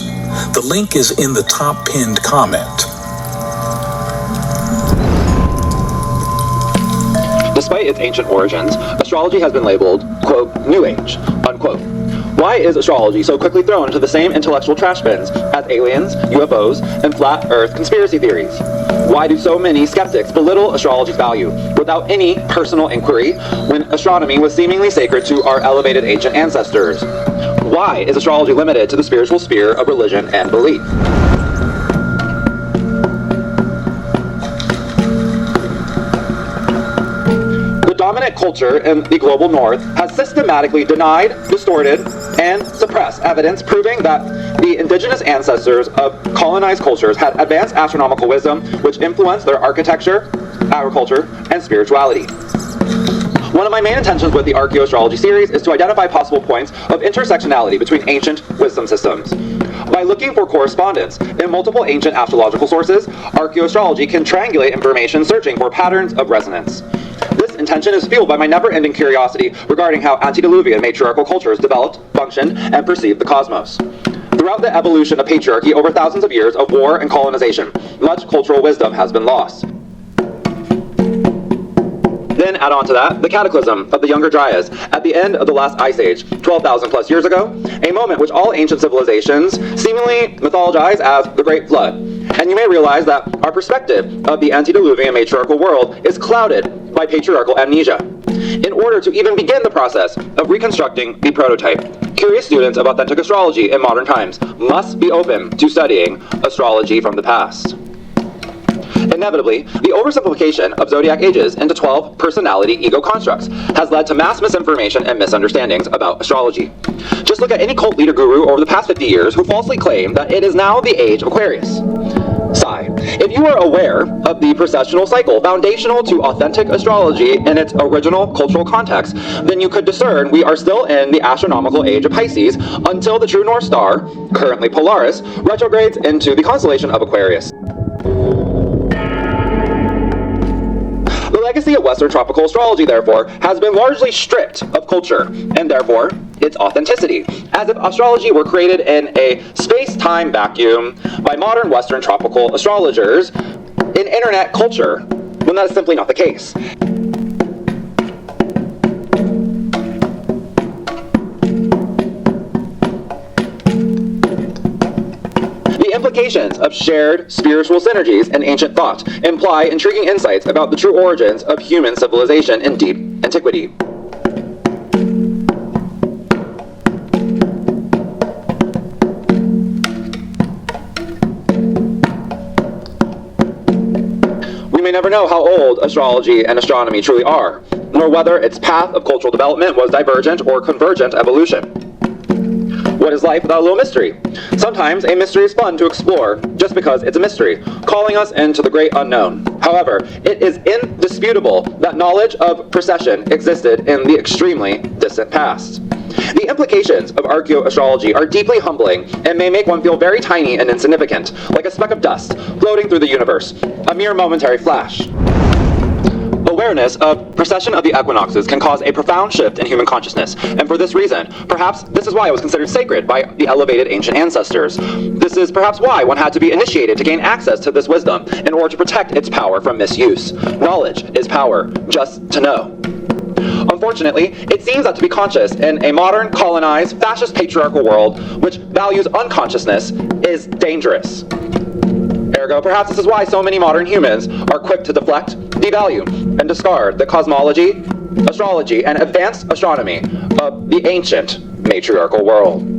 The link is in the top pinned comment. Despite its ancient origins, astrology has been labeled, quote, New Age, unquote. Why is astrology so quickly thrown into the same intellectual trash bins as aliens, UFOs, and flat Earth conspiracy theories? Why do so many skeptics belittle astrology's value without any personal inquiry when astronomy was seemingly sacred to our elevated ancient ancestors? Why is astrology limited to the spiritual sphere of religion and belief? Dominant culture in the global north has systematically denied, distorted, and suppressed evidence proving that the indigenous ancestors of colonized cultures had advanced astronomical wisdom which influenced their architecture, agriculture, and spirituality. One of my main intentions with the Archaeo-Astrology series is to identify possible points of intersectionality between ancient wisdom systems. By looking for correspondence in multiple ancient astrological sources, Archaeo-Astrology can triangulate information searching for patterns of resonance. This intention is fueled by my never-ending curiosity regarding how antediluvian matriarchal cultures developed, functioned, and perceived the cosmos. Throughout the evolution of patriarchy over thousands of years of war and colonization, much cultural wisdom has been lost. Then add on to that the cataclysm of the Younger Dryas at the end of the last ice age, 12,000 plus years ago, a moment which all ancient civilizations seemingly mythologize as the Great Flood. And you may realize that our perspective of the antediluvian matriarchal world is clouded by patriarchal amnesia. In order to even begin the process of reconstructing the prototype, curious students of authentic astrology in modern times must be open to studying astrology from the past. Inevitably, the oversimplification of zodiac ages into 12 personality ego constructs has led to mass misinformation and misunderstandings about astrology. Just look at any cult leader guru over the past 50 years who falsely claim that it is now the age of Aquarius. Sigh. If you are aware of the precessional cycle foundational to authentic astrology in its original cultural context, then you could discern we are still in the astronomical age of Pisces until the true North Star, currently Polaris, retrogrades into the constellation of Aquarius. The legacy of Western tropical astrology, therefore, has been largely stripped of culture, and therefore, its authenticity, as if astrology were created in a space-time vacuum by modern Western tropical astrologers in internet culture, when that is simply not the case. The implications of shared spiritual synergies and ancient thought imply intriguing insights about the true origins of human civilization in deep antiquity. We may never know how old astrology and astronomy truly are, nor whether its path of cultural development was divergent or convergent evolution. What is life without a little mystery? Sometimes a mystery is fun to explore just because it's a mystery, calling us into the great unknown. However, it is indisputable that knowledge of precession existed in the extremely distant past. The implications of Archaeo-Astrology are deeply humbling and may make one feel very tiny and insignificant, like a speck of dust floating through the universe, a mere momentary flash. Awareness of precession of the equinoxes can cause a profound shift in human consciousness, and for this reason, perhaps this is why it was considered sacred by the elevated ancient ancestors. This is perhaps why one had to be initiated to gain access to this wisdom in order to protect its power from misuse. Knowledge is power, just to know. Unfortunately, it seems that to be conscious in a modern, colonized, fascist patriarchal world which values unconsciousness is dangerous. Ergo, perhaps this is why so many modern humans are quick to deflect, devalue, and discard the cosmology, astrology, and advanced astronomy of the ancient matriarchal world.